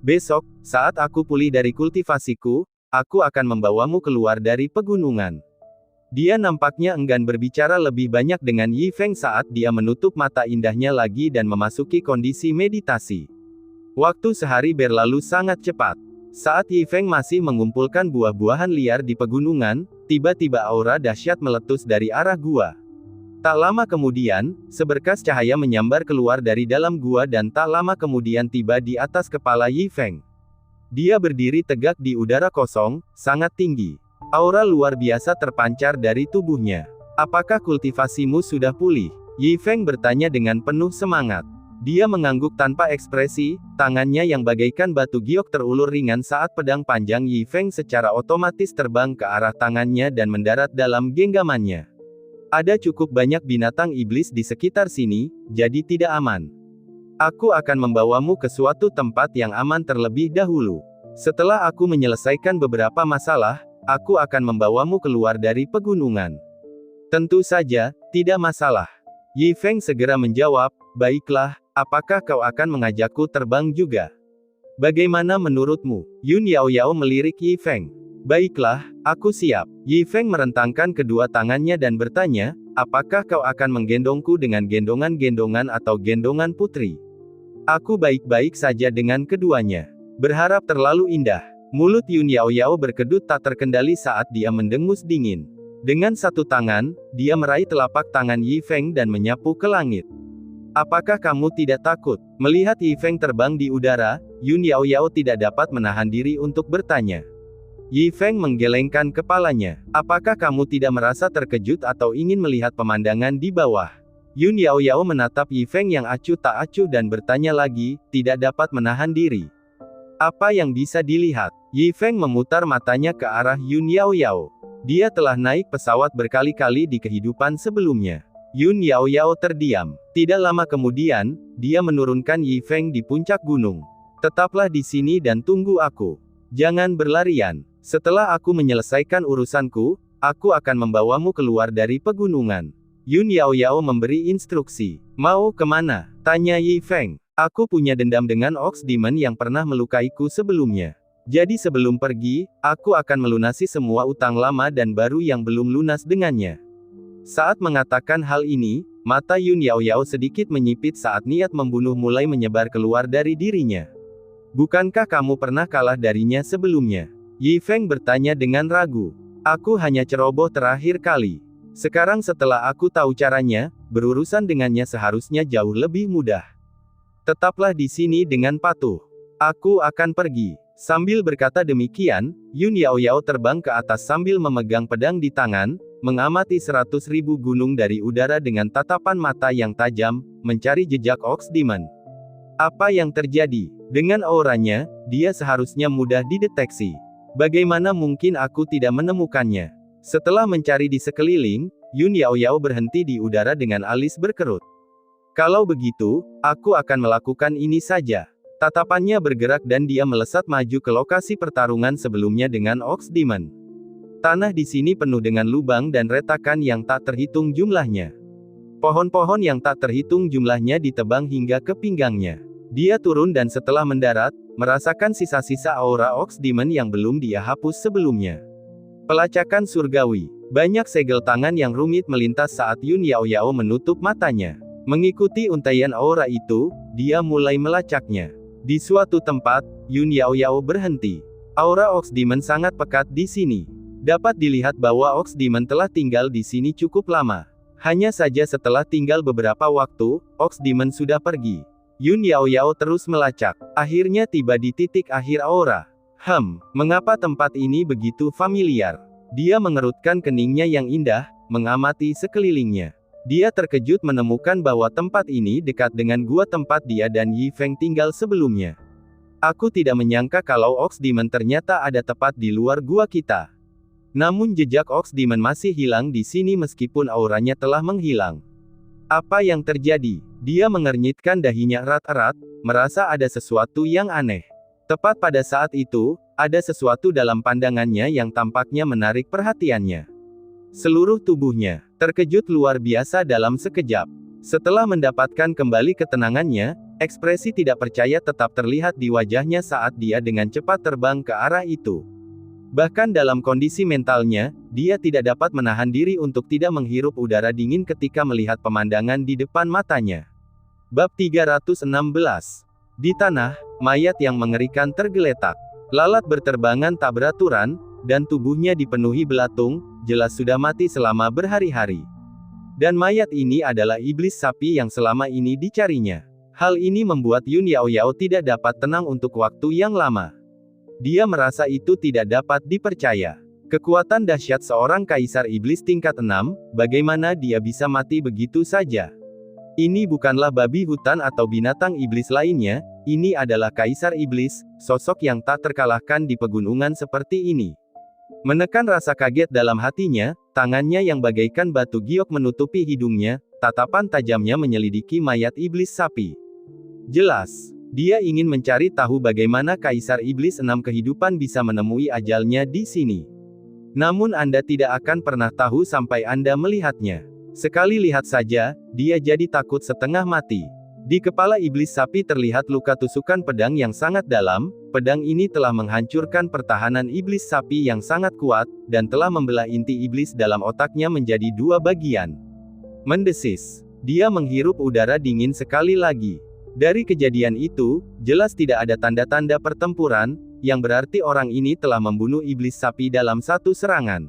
Besok, saat aku pulih dari kultivasiku, aku akan membawamu keluar dari pegunungan. Dia nampaknya enggan berbicara lebih banyak dengan Yi Feng saat dia menutup mata indahnya lagi dan memasuki kondisi meditasi. Waktu sehari berlalu sangat cepat. Saat Yi Feng masih mengumpulkan buah-buahan liar di pegunungan, tiba-tiba aura dahsyat meletus dari arah gua. Tak lama kemudian, seberkas cahaya menyambar keluar dari dalam gua dan tak lama kemudian tiba di atas kepala Yi Feng. Dia berdiri tegak di udara kosong, sangat tinggi. Aura luar biasa terpancar dari tubuhnya. Apakah kultivasimu sudah pulih? Yi Feng bertanya dengan penuh semangat. Dia mengangguk tanpa ekspresi, tangannya yang bagaikan batu giok terulur ringan saat pedang panjang Yi Feng secara otomatis terbang ke arah tangannya dan mendarat dalam genggamannya. Ada cukup banyak binatang iblis di sekitar sini, jadi tidak aman. Aku akan membawamu ke suatu tempat yang aman terlebih dahulu. Setelah aku menyelesaikan beberapa masalah, aku akan membawamu keluar dari pegunungan. Tentu saja, tidak masalah. Yi Feng segera menjawab, baiklah, apakah kau akan mengajakku terbang juga? Bagaimana menurutmu? Yun Yao Yao melirik Yi Feng. Baiklah, aku siap. Yi Feng merentangkan kedua tangannya dan bertanya, apakah kau akan menggendongku dengan gendongan-gendongan atau gendongan putri? Aku baik-baik saja dengan keduanya. Berharap terlalu indah. Mulut Yun Yao Yao berkedut tak terkendali saat dia mendengus dingin. Dengan satu tangan, dia meraih telapak tangan Yi Feng dan menyapu ke langit. Apakah kamu tidak takut? Melihat Yi Feng terbang di udara, Yun Yao Yao tidak dapat menahan diri untuk bertanya. Yi Feng menggelengkan kepalanya. Apakah kamu tidak merasa terkejut atau ingin melihat pemandangan di bawah? Yun Yao Yao menatap Yi Feng yang acuh tak acuh dan bertanya lagi, tidak dapat menahan diri. Apa yang bisa dilihat? Yi Feng memutar matanya ke arah Yun Yao Yao. Dia telah naik pesawat berkali-kali di kehidupan sebelumnya. Yun Yao Yao terdiam. Tidak lama kemudian, dia menurunkan Yi Feng di puncak gunung. Tetaplah di sini dan tunggu aku. Jangan berlarian. Setelah aku menyelesaikan urusanku, aku akan membawamu keluar dari pegunungan. Yun Yaoyao memberi instruksi. Mau kemana? Tanya Yi Feng. Aku punya dendam dengan Ox Demon yang pernah melukaiku sebelumnya. Jadi sebelum pergi, aku akan melunasi semua utang lama dan baru yang belum lunas dengannya. Saat mengatakan hal ini, mata Yun Yaoyao sedikit menyipit saat niat membunuh mulai menyebar keluar dari dirinya. Bukankah kamu pernah kalah darinya sebelumnya? Yi Feng bertanya dengan ragu. Aku hanya ceroboh terakhir kali. Sekarang setelah aku tahu caranya, berurusan dengannya seharusnya jauh lebih mudah. Tetaplah di sini dengan patuh. Aku akan pergi. Sambil berkata demikian, Yun Yaoyao terbang ke atas sambil memegang pedang di tangan, mengamati 100.000 gunung dari udara dengan tatapan mata yang tajam, mencari jejak Ox Demon. Apa yang terjadi? Dengan auranya, dia seharusnya mudah dideteksi. Bagaimana mungkin aku tidak menemukannya? Setelah mencari di sekeliling, Yun Yaoyao berhenti di udara dengan alis berkerut. Kalau begitu, aku akan melakukan ini saja. Tatapannya bergerak dan dia melesat maju ke lokasi pertarungan sebelumnya dengan Ox Demon. Tanah di sini penuh dengan lubang dan retakan yang tak terhitung jumlahnya. Pohon-pohon yang tak terhitung jumlahnya ditebang hingga ke pinggangnya. Dia turun dan setelah mendarat, merasakan sisa-sisa aura Ox Demon yang belum dia hapus sebelumnya. Pelacakan surgawi. Banyak segel tangan yang rumit melintas saat Yun Yaoyao menutup matanya. Mengikuti untaian aura itu, dia mulai melacaknya. Di suatu tempat, Yun Yaoyao berhenti. Aura Ox Demon sangat pekat di sini. Dapat dilihat bahwa Ox Demon telah tinggal di sini cukup lama. Hanya saja setelah tinggal beberapa waktu, Ox Demon sudah pergi. Yun Yaoyao terus melacak. Akhirnya tiba di titik akhir aura. Mengapa tempat ini begitu familiar? Dia mengerutkan keningnya yang indah, mengamati sekelilingnya. Dia terkejut menemukan bahwa tempat ini dekat dengan gua tempat dia dan Yi Feng tinggal sebelumnya. Aku tidak menyangka kalau Ox Demon ternyata ada tepat di luar gua kita. Namun jejak Ox Demon masih hilang di sini meskipun auranya telah menghilang. Apa yang terjadi? Dia mengernyitkan dahinya erat-erat, merasa ada sesuatu yang aneh. Tepat pada saat itu, ada sesuatu dalam pandangannya yang tampaknya menarik perhatiannya. Seluruh tubuhnya terkejut luar biasa dalam sekejap. Setelah mendapatkan kembali ketenangannya, ekspresi tidak percaya tetap terlihat di wajahnya saat dia dengan cepat terbang ke arah itu. Bahkan dalam kondisi mentalnya, dia tidak dapat menahan diri untuk tidak menghirup udara dingin ketika melihat pemandangan di depan matanya. Bab 316. Di tanah, mayat yang mengerikan tergeletak. Lalat berterbangan tak beraturan, dan tubuhnya dipenuhi belatung, jelas sudah mati selama berhari-hari. Dan mayat ini adalah iblis sapi yang selama ini dicarinya. Hal ini membuat Yun Yaoyao tidak dapat tenang untuk waktu yang lama. Dia merasa itu tidak dapat dipercaya. Kekuatan dahsyat seorang kaisar iblis tingkat 6, bagaimana dia bisa mati begitu saja? Ini bukanlah babi hutan atau binatang iblis lainnya, ini adalah kaisar iblis, sosok yang tak terkalahkan di pegunungan seperti ini. Menekan rasa kaget dalam hatinya, tangannya yang bagaikan batu giok menutupi hidungnya, tatapan tajamnya menyelidiki mayat iblis sapi. Jelas, dia ingin mencari tahu bagaimana kaisar iblis 6 kehidupan bisa menemui ajalnya di sini. Namun Anda tidak akan pernah tahu sampai Anda melihatnya. Sekali lihat saja, dia jadi takut setengah mati. Di kepala iblis sapi terlihat luka tusukan pedang yang sangat dalam. Pedang ini telah menghancurkan pertahanan iblis sapi yang sangat kuat, dan telah membelah inti iblis dalam otaknya menjadi 2 bagian. Mendesis. Dia menghirup udara dingin sekali lagi. Dari kejadian itu, jelas tidak ada tanda-tanda pertempuran, yang berarti orang ini telah membunuh iblis sapi dalam satu serangan.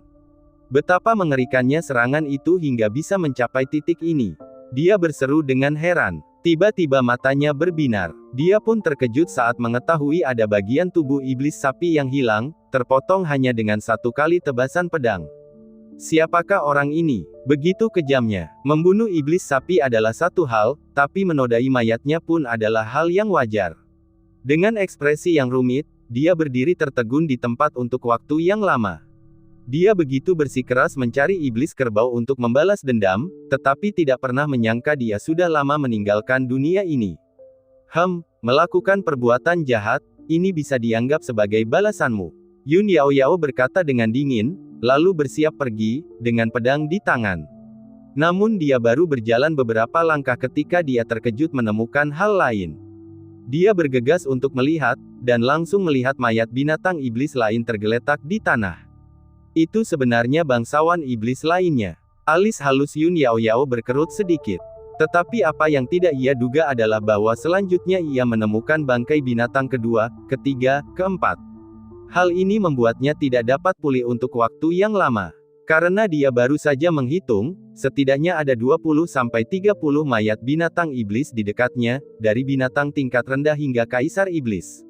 Betapa mengerikannya serangan itu hingga bisa mencapai titik ini. Dia berseru dengan heran. Tiba-tiba matanya berbinar. Dia pun terkejut saat mengetahui ada bagian tubuh iblis sapi yang hilang, terpotong hanya dengan 1 kali tebasan pedang. Siapakah orang ini? Begitu kejamnya. Membunuh iblis sapi adalah satu hal, tapi menodai mayatnya pun adalah hal yang wajar. Dengan ekspresi yang rumit, dia berdiri tertegun di tempat untuk waktu yang lama. Dia begitu bersikeras mencari iblis kerbau untuk membalas dendam, tetapi tidak pernah menyangka dia sudah lama meninggalkan dunia ini. Melakukan perbuatan jahat, ini bisa dianggap sebagai balasanmu. Yun Yaoyao berkata dengan dingin, lalu bersiap pergi, dengan pedang di tangan. Namun dia baru berjalan beberapa langkah ketika dia terkejut menemukan hal lain. Dia bergegas untuk melihat, dan langsung melihat mayat binatang iblis lain tergeletak di tanah. Itu sebenarnya bangsawan iblis lainnya. Alis halus Yun Yao Yao berkerut sedikit. Tetapi apa yang tidak ia duga adalah bahwa selanjutnya ia menemukan bangkai binatang kedua, ketiga, keempat. Hal ini membuatnya tidak dapat pulih untuk waktu yang lama. Karena dia baru saja menghitung, setidaknya ada 20-30 mayat binatang iblis di dekatnya, dari binatang tingkat rendah hingga kaisar iblis.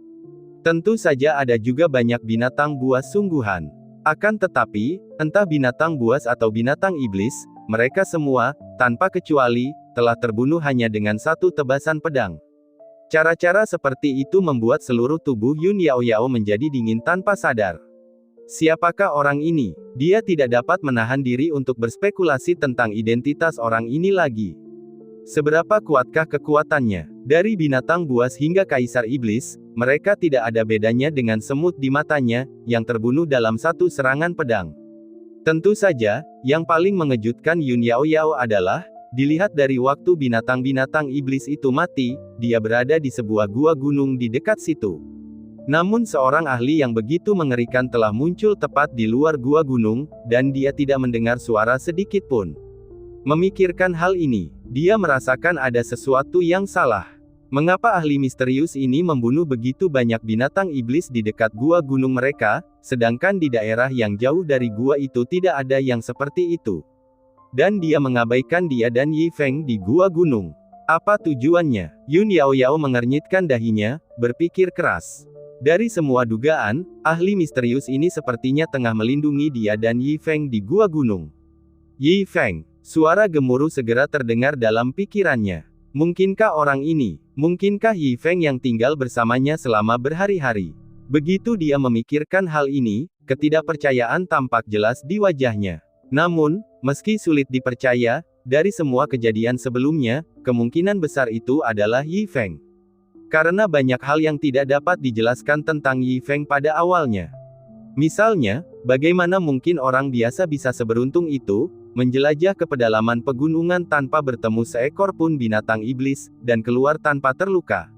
Tentu saja ada juga banyak binatang buas sungguhan. Akan tetapi, entah binatang buas atau binatang iblis, mereka semua, tanpa kecuali, telah terbunuh hanya dengan satu tebasan pedang. Cara-cara seperti itu membuat seluruh tubuh Yun Yao Yao menjadi dingin tanpa sadar. Siapakah orang ini? Dia tidak dapat menahan diri untuk berspekulasi tentang identitas orang ini lagi. Seberapa kuatkah kekuatannya? Dari binatang buas hingga kaisar iblis, mereka tidak ada bedanya dengan semut di matanya, yang terbunuh dalam satu serangan pedang. Tentu saja, yang paling mengejutkan Yun Yao Yao adalah, dilihat dari waktu binatang-binatang iblis itu mati, dia berada di sebuah gua gunung di dekat situ. Namun seorang ahli yang begitu mengerikan telah muncul tepat di luar gua gunung, dan dia tidak mendengar suara sedikit pun. Memikirkan hal ini, dia merasakan ada sesuatu yang salah. Mengapa ahli misterius ini membunuh begitu banyak binatang iblis di dekat gua gunung mereka, sedangkan di daerah yang jauh dari gua itu tidak ada yang seperti itu? Dan dia mengabaikan dia dan Yi Feng di gua gunung. Apa tujuannya? Yun Yao Yao mengernyitkan dahinya, berpikir keras. Dari semua dugaan, ahli misterius ini sepertinya tengah melindungi dia dan Yi Feng di gua gunung. Yi Feng, suara gemuruh segera terdengar dalam pikirannya. Mungkinkah orang ini? Mungkinkah Yi Feng yang tinggal bersamanya selama berhari-hari? Begitu dia memikirkan hal ini, ketidakpercayaan tampak jelas di wajahnya. Namun, meski sulit dipercaya, dari semua kejadian sebelumnya, kemungkinan besar itu adalah Yi Feng. Karena banyak hal yang tidak dapat dijelaskan tentang Yi Feng pada awalnya. Misalnya, bagaimana mungkin orang biasa bisa seberuntung itu, menjelajah ke pedalaman pegunungan tanpa bertemu seekor pun binatang iblis, dan keluar tanpa terluka.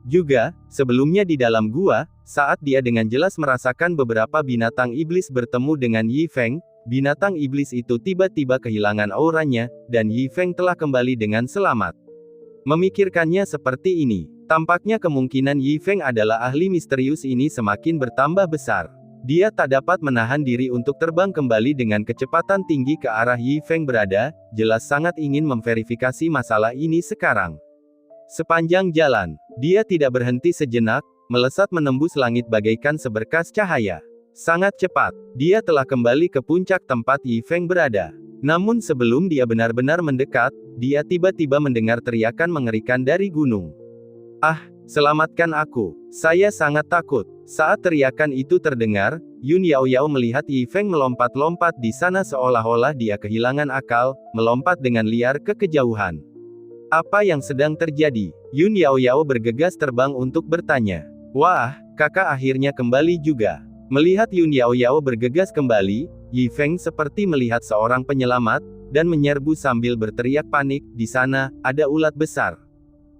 Juga, sebelumnya di dalam gua, saat dia dengan jelas merasakan beberapa binatang iblis bertemu dengan Yi Feng, binatang iblis itu tiba-tiba kehilangan auranya, dan Yi Feng telah kembali dengan selamat. Memikirkannya seperti ini, tampaknya kemungkinan Yi Feng adalah ahli misterius ini semakin bertambah besar. Dia tak dapat menahan diri untuk terbang kembali dengan kecepatan tinggi ke arah Yi Feng berada, jelas sangat ingin memverifikasi masalah ini sekarang. Sepanjang jalan, dia tidak berhenti sejenak, melesat menembus langit bagaikan seberkas cahaya. Sangat cepat, dia telah kembali ke puncak tempat Yi Feng berada. Namun sebelum dia benar-benar mendekat, dia tiba-tiba mendengar teriakan mengerikan dari gunung. "Ah, selamatkan aku. Saya sangat takut." Saat teriakan itu terdengar, Yun Yao Yao melihat Yi Feng melompat-lompat di sana seolah-olah dia kehilangan akal, melompat dengan liar ke kejauhan. Apa yang sedang terjadi? Yun Yao Yao bergegas terbang untuk bertanya. "Wah, kakak akhirnya kembali juga." Melihat Yun Yao Yao bergegas kembali, Yi Feng seperti melihat seorang penyelamat, dan menyerbu sambil berteriak panik, "Di sana, ada ulat besar."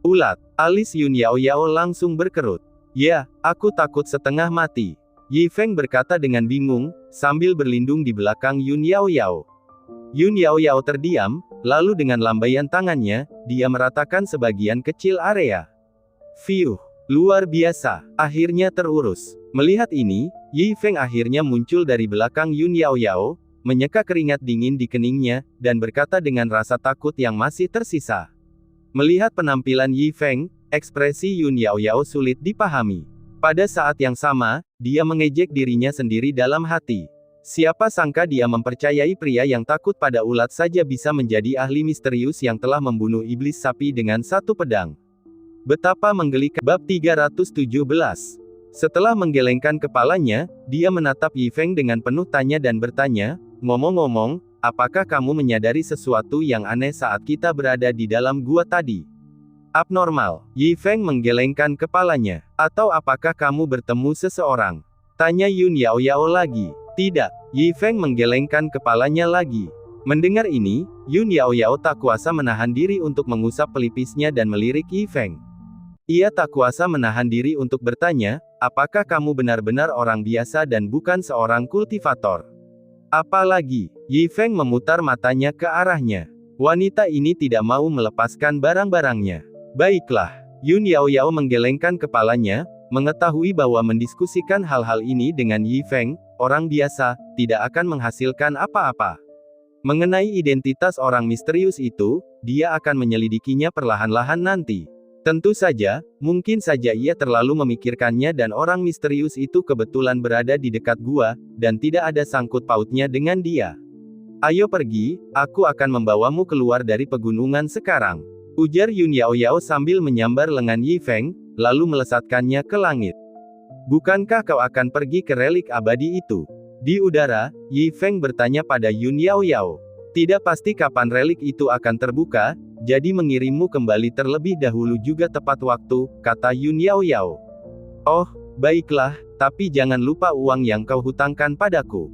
"Ulat?" Alis Yun Yao Yao langsung berkerut. "Ya, aku takut setengah mati." Yi Feng berkata dengan bingung, sambil berlindung di belakang Yun Yao Yao. Yun Yao Yao terdiam, lalu dengan lambaian tangannya, dia meratakan sebagian kecil area. "Fiuh, luar biasa, akhirnya terurus." Melihat ini, Yi Feng akhirnya muncul dari belakang Yun Yao Yao, menyeka keringat dingin di keningnya, dan berkata dengan rasa takut yang masih tersisa. Melihat penampilan Yi Feng, ekspresi Yun Yao Yao sulit dipahami. Pada saat yang sama, dia mengejek dirinya sendiri dalam hati. Siapa sangka dia mempercayai pria yang takut pada ulat saja bisa menjadi ahli misterius yang telah membunuh iblis sapi dengan satu pedang. Betapa menggelikan. Bab 317. Setelah menggelengkan kepalanya, dia menatap Yi Feng dengan penuh tanya dan bertanya, "Ngomong-ngomong, apakah kamu menyadari sesuatu yang aneh saat kita berada di dalam gua tadi?" "Abnormal." Yi Feng menggelengkan kepalanya. "Atau apakah kamu bertemu seseorang?" tanya Yun Yao Yao lagi. "Tidak." Yi Feng menggelengkan kepalanya lagi. Mendengar ini, Yun Yaoyao tak kuasa menahan diri untuk mengusap pelipisnya dan melirik Yi Feng. Ia tak kuasa menahan diri untuk bertanya, apakah kamu benar-benar orang biasa dan bukan seorang kultivator? Apalagi, Yi Feng memutar matanya ke arahnya. Wanita ini tidak mau melepaskan barang-barangnya. Baiklah, Yun Yaoyao menggelengkan kepalanya, mengetahui bahwa mendiskusikan hal-hal ini dengan Yi Feng, orang biasa, tidak akan menghasilkan apa-apa. Mengenai identitas orang misterius itu, dia akan menyelidikinya perlahan-lahan nanti. Tentu saja, mungkin saja ia terlalu memikirkannya dan orang misterius itu kebetulan berada di dekat gua, dan tidak ada sangkut pautnya dengan dia. Ayo pergi, aku akan membawamu keluar dari pegunungan sekarang. Ujar Yun Yaoyao sambil menyambar lengan Yi Feng, lalu melesatkannya ke langit. Bukankah kau akan pergi ke relik abadi itu? Di udara, Yi Feng bertanya pada Yun Yaoyao. Tidak pasti kapan relik itu akan terbuka, jadi mengirimmu kembali terlebih dahulu juga tepat waktu, kata Yun Yaoyao. Oh, baiklah, tapi jangan lupa uang yang kau hutangkan padaku.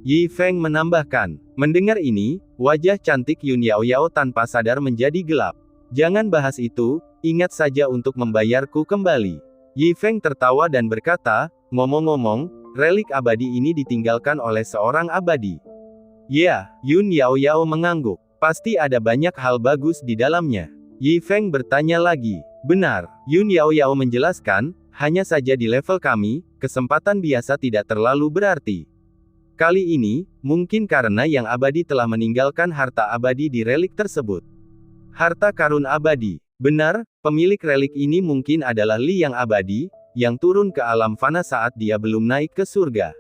Yi Feng menambahkan. Mendengar ini, wajah cantik Yun Yaoyao tanpa sadar menjadi gelap. Jangan bahas itu, ingat saja untuk membayarku kembali. Yi Feng tertawa dan berkata, ngomong-ngomong, relik abadi ini ditinggalkan oleh seorang abadi. Ya, Yun Yaoyao mengangguk. Pasti ada banyak hal bagus di dalamnya. Yi Feng bertanya lagi. Benar, Yun Yaoyao menjelaskan, hanya saja di level kami, kesempatan biasa tidak terlalu berarti. Kali ini, mungkin karena yang abadi telah meninggalkan harta abadi di relik tersebut. Harta karun abadi. Benar, pemilik relik ini mungkin adalah Li yang abadi, yang turun ke alam fana saat dia belum naik ke surga.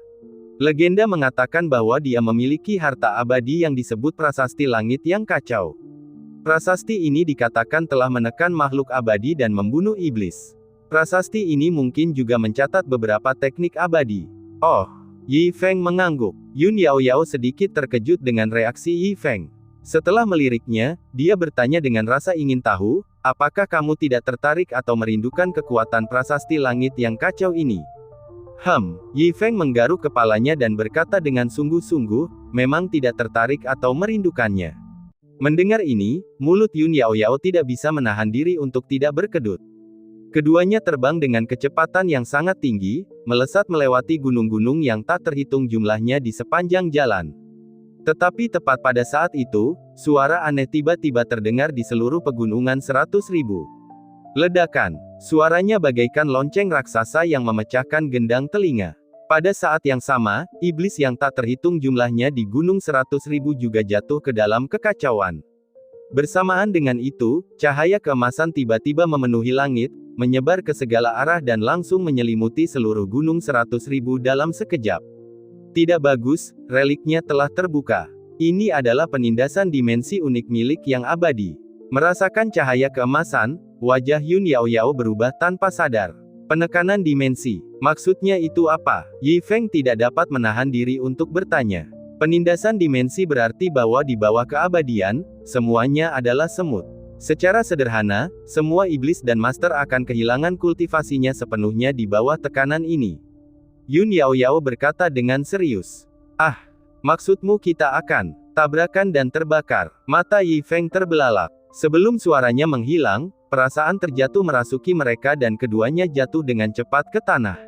Legenda mengatakan bahwa dia memiliki harta abadi yang disebut prasasti langit yang kacau. Prasasti ini dikatakan telah menekan makhluk abadi dan membunuh iblis. Prasasti ini mungkin juga mencatat beberapa teknik abadi. Oh, Yi Feng mengangguk. Yun Yaoyao sedikit terkejut dengan reaksi Yi Feng. Setelah meliriknya, dia bertanya dengan rasa ingin tahu, apakah kamu tidak tertarik atau merindukan kekuatan prasasti langit yang kacau ini? Yi Feng menggaruk kepalanya dan berkata dengan sungguh-sungguh, memang tidak tertarik atau merindukannya. Mendengar ini, mulut Yun Yaoyao tidak bisa menahan diri untuk tidak berkedut. Keduanya terbang dengan kecepatan yang sangat tinggi, melesat melewati gunung-gunung yang tak terhitung jumlahnya di sepanjang jalan. Tetapi tepat pada saat itu, suara aneh tiba-tiba terdengar di seluruh pegunungan 100.000. Ledakan. Suaranya bagaikan lonceng raksasa yang memecahkan gendang telinga. Pada saat yang sama, iblis yang tak terhitung jumlahnya di gunung 100.000 juga jatuh ke dalam kekacauan. Bersamaan dengan itu, cahaya keemasan tiba-tiba memenuhi langit, menyebar ke segala arah dan langsung menyelimuti seluruh gunung 100.000 dalam sekejap. Tidak bagus, reliknya telah terbuka. Ini adalah penindasan dimensi unik milik yang abadi. Merasakan cahaya keemasan, wajah Yun Yaoyao berubah tanpa sadar. Penekanan dimensi. Maksudnya itu apa? Yi Feng tidak dapat menahan diri untuk bertanya. Penindasan dimensi berarti bahwa di bawah keabadian, semuanya adalah semut. Secara sederhana, semua iblis dan master akan kehilangan kultivasinya sepenuhnya di bawah tekanan ini. Yun Yaoyao berkata dengan serius. Ah, maksudmu kita akan tabrakan dan terbakar. Mata Yi Feng terbelalak. Sebelum suaranya menghilang, perasaan terjatuh merasuki mereka dan keduanya jatuh dengan cepat ke tanah.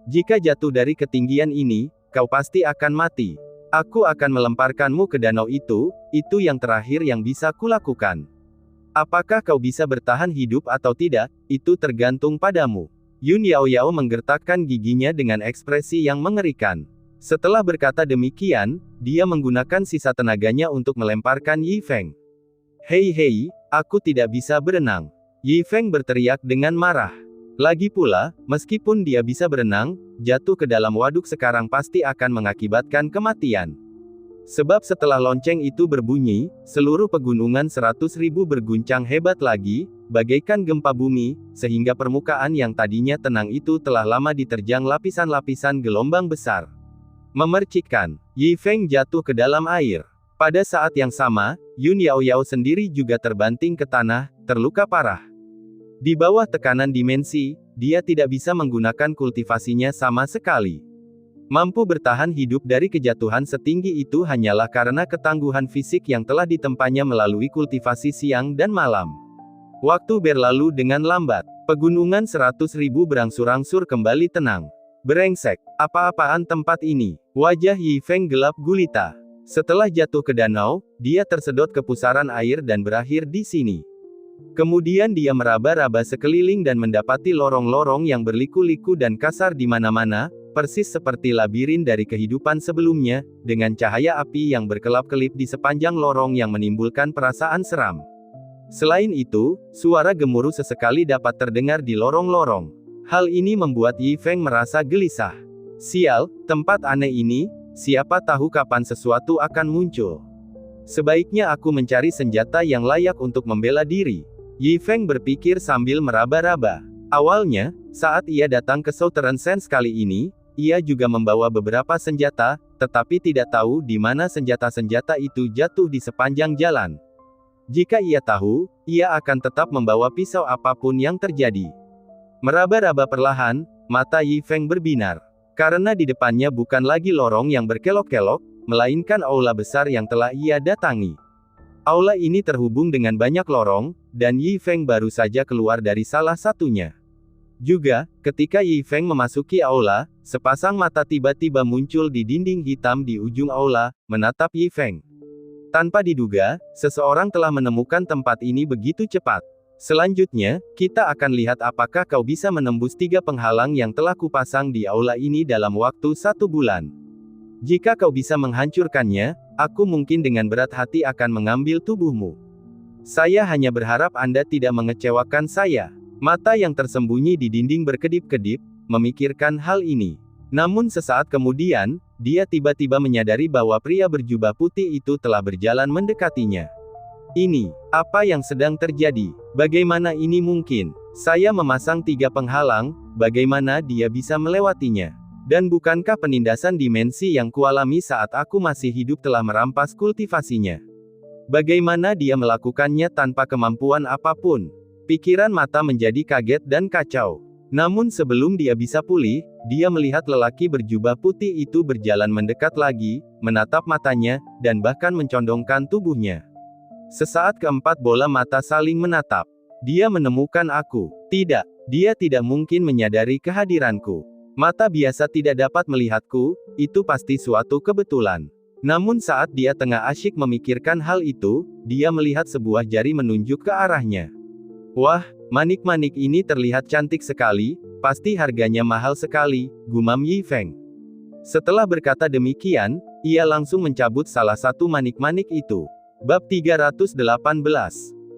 Jika jatuh dari ketinggian ini, kau pasti akan mati. Aku akan melemparkanmu ke danau itu yang terakhir yang bisa kulakukan. Apakah kau bisa bertahan hidup atau tidak, itu tergantung padamu. Yun Yaoyao menggertakkan giginya dengan ekspresi yang mengerikan. Setelah berkata demikian, dia menggunakan sisa tenaganya untuk melemparkan Yi Feng. Hei, aku tidak bisa berenang. Yi Feng berteriak dengan marah. Lagi pula, meskipun dia bisa berenang, jatuh ke dalam waduk sekarang pasti akan mengakibatkan kematian. Sebab setelah lonceng itu berbunyi, seluruh pegunungan 100.000 berguncang hebat lagi, bagaikan gempa bumi, sehingga permukaan yang tadinya tenang itu telah lama diterjang lapisan-lapisan gelombang besar. Memercikkan, Yi Feng jatuh ke dalam air. Pada saat yang sama, Yun Yaoyao sendiri juga terbanting ke tanah, terluka parah. Di bawah tekanan dimensi, dia tidak bisa menggunakan kultivasinya sama sekali. Mampu bertahan hidup dari kejatuhan setinggi itu hanyalah karena ketangguhan fisik yang telah ditempanya melalui kultivasi siang dan malam. Waktu berlalu dengan lambat. Pegunungan 100.000 berangsur-angsur kembali tenang. Brengsek, apa-apaan tempat ini? Wajah Yi Feng gelap gulita. Setelah jatuh ke danau, dia tersedot ke pusaran air dan berakhir di sini. Kemudian dia meraba-raba sekeliling dan mendapati lorong-lorong yang berliku-liku dan kasar di mana-mana, persis seperti labirin dari kehidupan sebelumnya, dengan cahaya api yang berkelap-kelip di sepanjang lorong yang menimbulkan perasaan seram. Selain itu, suara gemuruh sesekali dapat terdengar di lorong-lorong. Hal ini membuat Yi Feng merasa gelisah. Sial, tempat aneh ini, siapa tahu kapan sesuatu akan muncul. Sebaiknya aku mencari senjata yang layak untuk membela diri. Yi Feng berpikir sambil meraba-raba. Awalnya, saat ia datang ke Southern Sands kali ini, ia juga membawa beberapa senjata, tetapi tidak tahu di mana senjata-senjata itu jatuh di sepanjang jalan. Jika ia tahu, ia akan tetap membawa pisau apapun yang terjadi. Meraba-raba perlahan, mata Yi Feng berbinar. Karena di depannya bukan lagi lorong yang berkelok-kelok, melainkan aula besar yang telah ia datangi. Aula ini terhubung dengan banyak lorong, dan Yi Feng baru saja keluar dari salah satunya. Juga, ketika Yi Feng memasuki aula, sepasang mata tiba-tiba muncul di dinding hitam di ujung aula, menatap Yi Feng. Tanpa diduga, seseorang telah menemukan tempat ini begitu cepat. Selanjutnya, kita akan lihat apakah kau bisa menembus 3 penghalang yang telah kupasang di aula ini dalam waktu 1 bulan. Jika kau bisa menghancurkannya, aku mungkin dengan berat hati akan mengambil tubuhmu. Saya hanya berharap Anda tidak mengecewakan saya. Mata yang tersembunyi di dinding berkedip-kedip, memikirkan hal ini. Namun sesaat kemudian, dia tiba-tiba menyadari bahwa pria berjubah putih itu telah berjalan mendekatinya. Ini, apa yang sedang terjadi? Bagaimana ini mungkin? Saya memasang 3 penghalang, bagaimana dia bisa melewatinya? Dan bukankah penindasan dimensi yang kualami saat aku masih hidup telah merampas kultivasinya? Bagaimana dia melakukannya tanpa kemampuan apapun? Pikiran mata menjadi kaget dan kacau. Namun sebelum dia bisa pulih, dia melihat lelaki berjubah putih itu berjalan mendekat lagi, menatap matanya, dan bahkan mencondongkan tubuhnya. Sesaat keempat bola mata saling menatap. Dia menemukan aku. Tidak, dia tidak mungkin menyadari kehadiranku. Mata biasa tidak dapat melihatku, itu pasti suatu kebetulan. Namun saat dia tengah asyik memikirkan hal itu, dia melihat sebuah jari menunjuk ke arahnya. Wah, manik-manik ini terlihat cantik sekali, pasti harganya mahal sekali, gumam Yi Feng. Setelah berkata demikian, ia langsung mencabut salah satu manik-manik itu. Bab 318.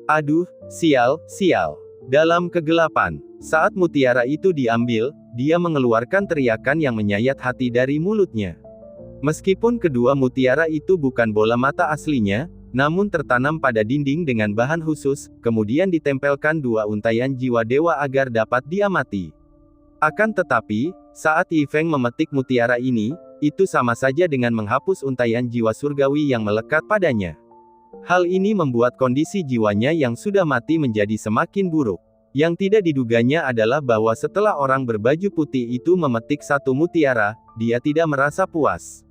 Aduh, sial, sial. Dalam kegelapan, saat mutiara itu diambil, dia mengeluarkan teriakan yang menyayat hati dari mulutnya. Meskipun kedua mutiara itu bukan bola mata aslinya, namun tertanam pada dinding dengan bahan khusus, kemudian ditempelkan 2 untaian jiwa dewa agar dapat diamati. Akan tetapi, saat Yi Feng memetik mutiara ini, itu sama saja dengan menghapus untaian jiwa surgawi yang melekat padanya. Hal ini membuat kondisi jiwanya yang sudah mati menjadi semakin buruk. Yang tidak diduganya adalah bahwa setelah orang berbaju putih itu memetik 1 mutiara, dia tidak merasa puas.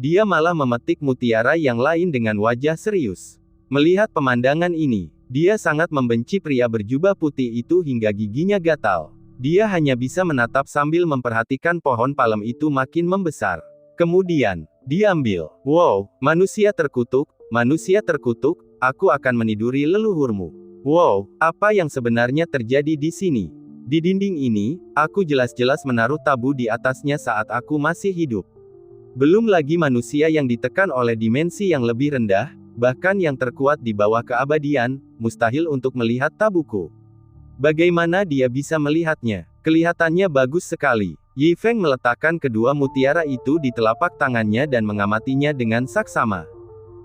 Dia malah memetik mutiara yang lain dengan wajah serius. Melihat pemandangan ini, dia sangat membenci pria berjubah putih itu hingga giginya gatal. Dia hanya bisa menatap sambil memperhatikan pohon palem itu makin membesar. Kemudian, diambil. Wow, manusia terkutuk, aku akan meniduri leluhurmu. Wow, apa yang sebenarnya terjadi di sini? Di dinding ini, aku jelas-jelas menaruh tabu di atasnya saat aku masih hidup. Belum lagi manusia yang ditekan oleh dimensi yang lebih rendah, bahkan yang terkuat di bawah keabadian, mustahil untuk melihat tabuku. Bagaimana dia bisa melihatnya? Kelihatannya bagus sekali. Yi Feng meletakkan kedua mutiara itu di telapak tangannya dan mengamatinya dengan saksama.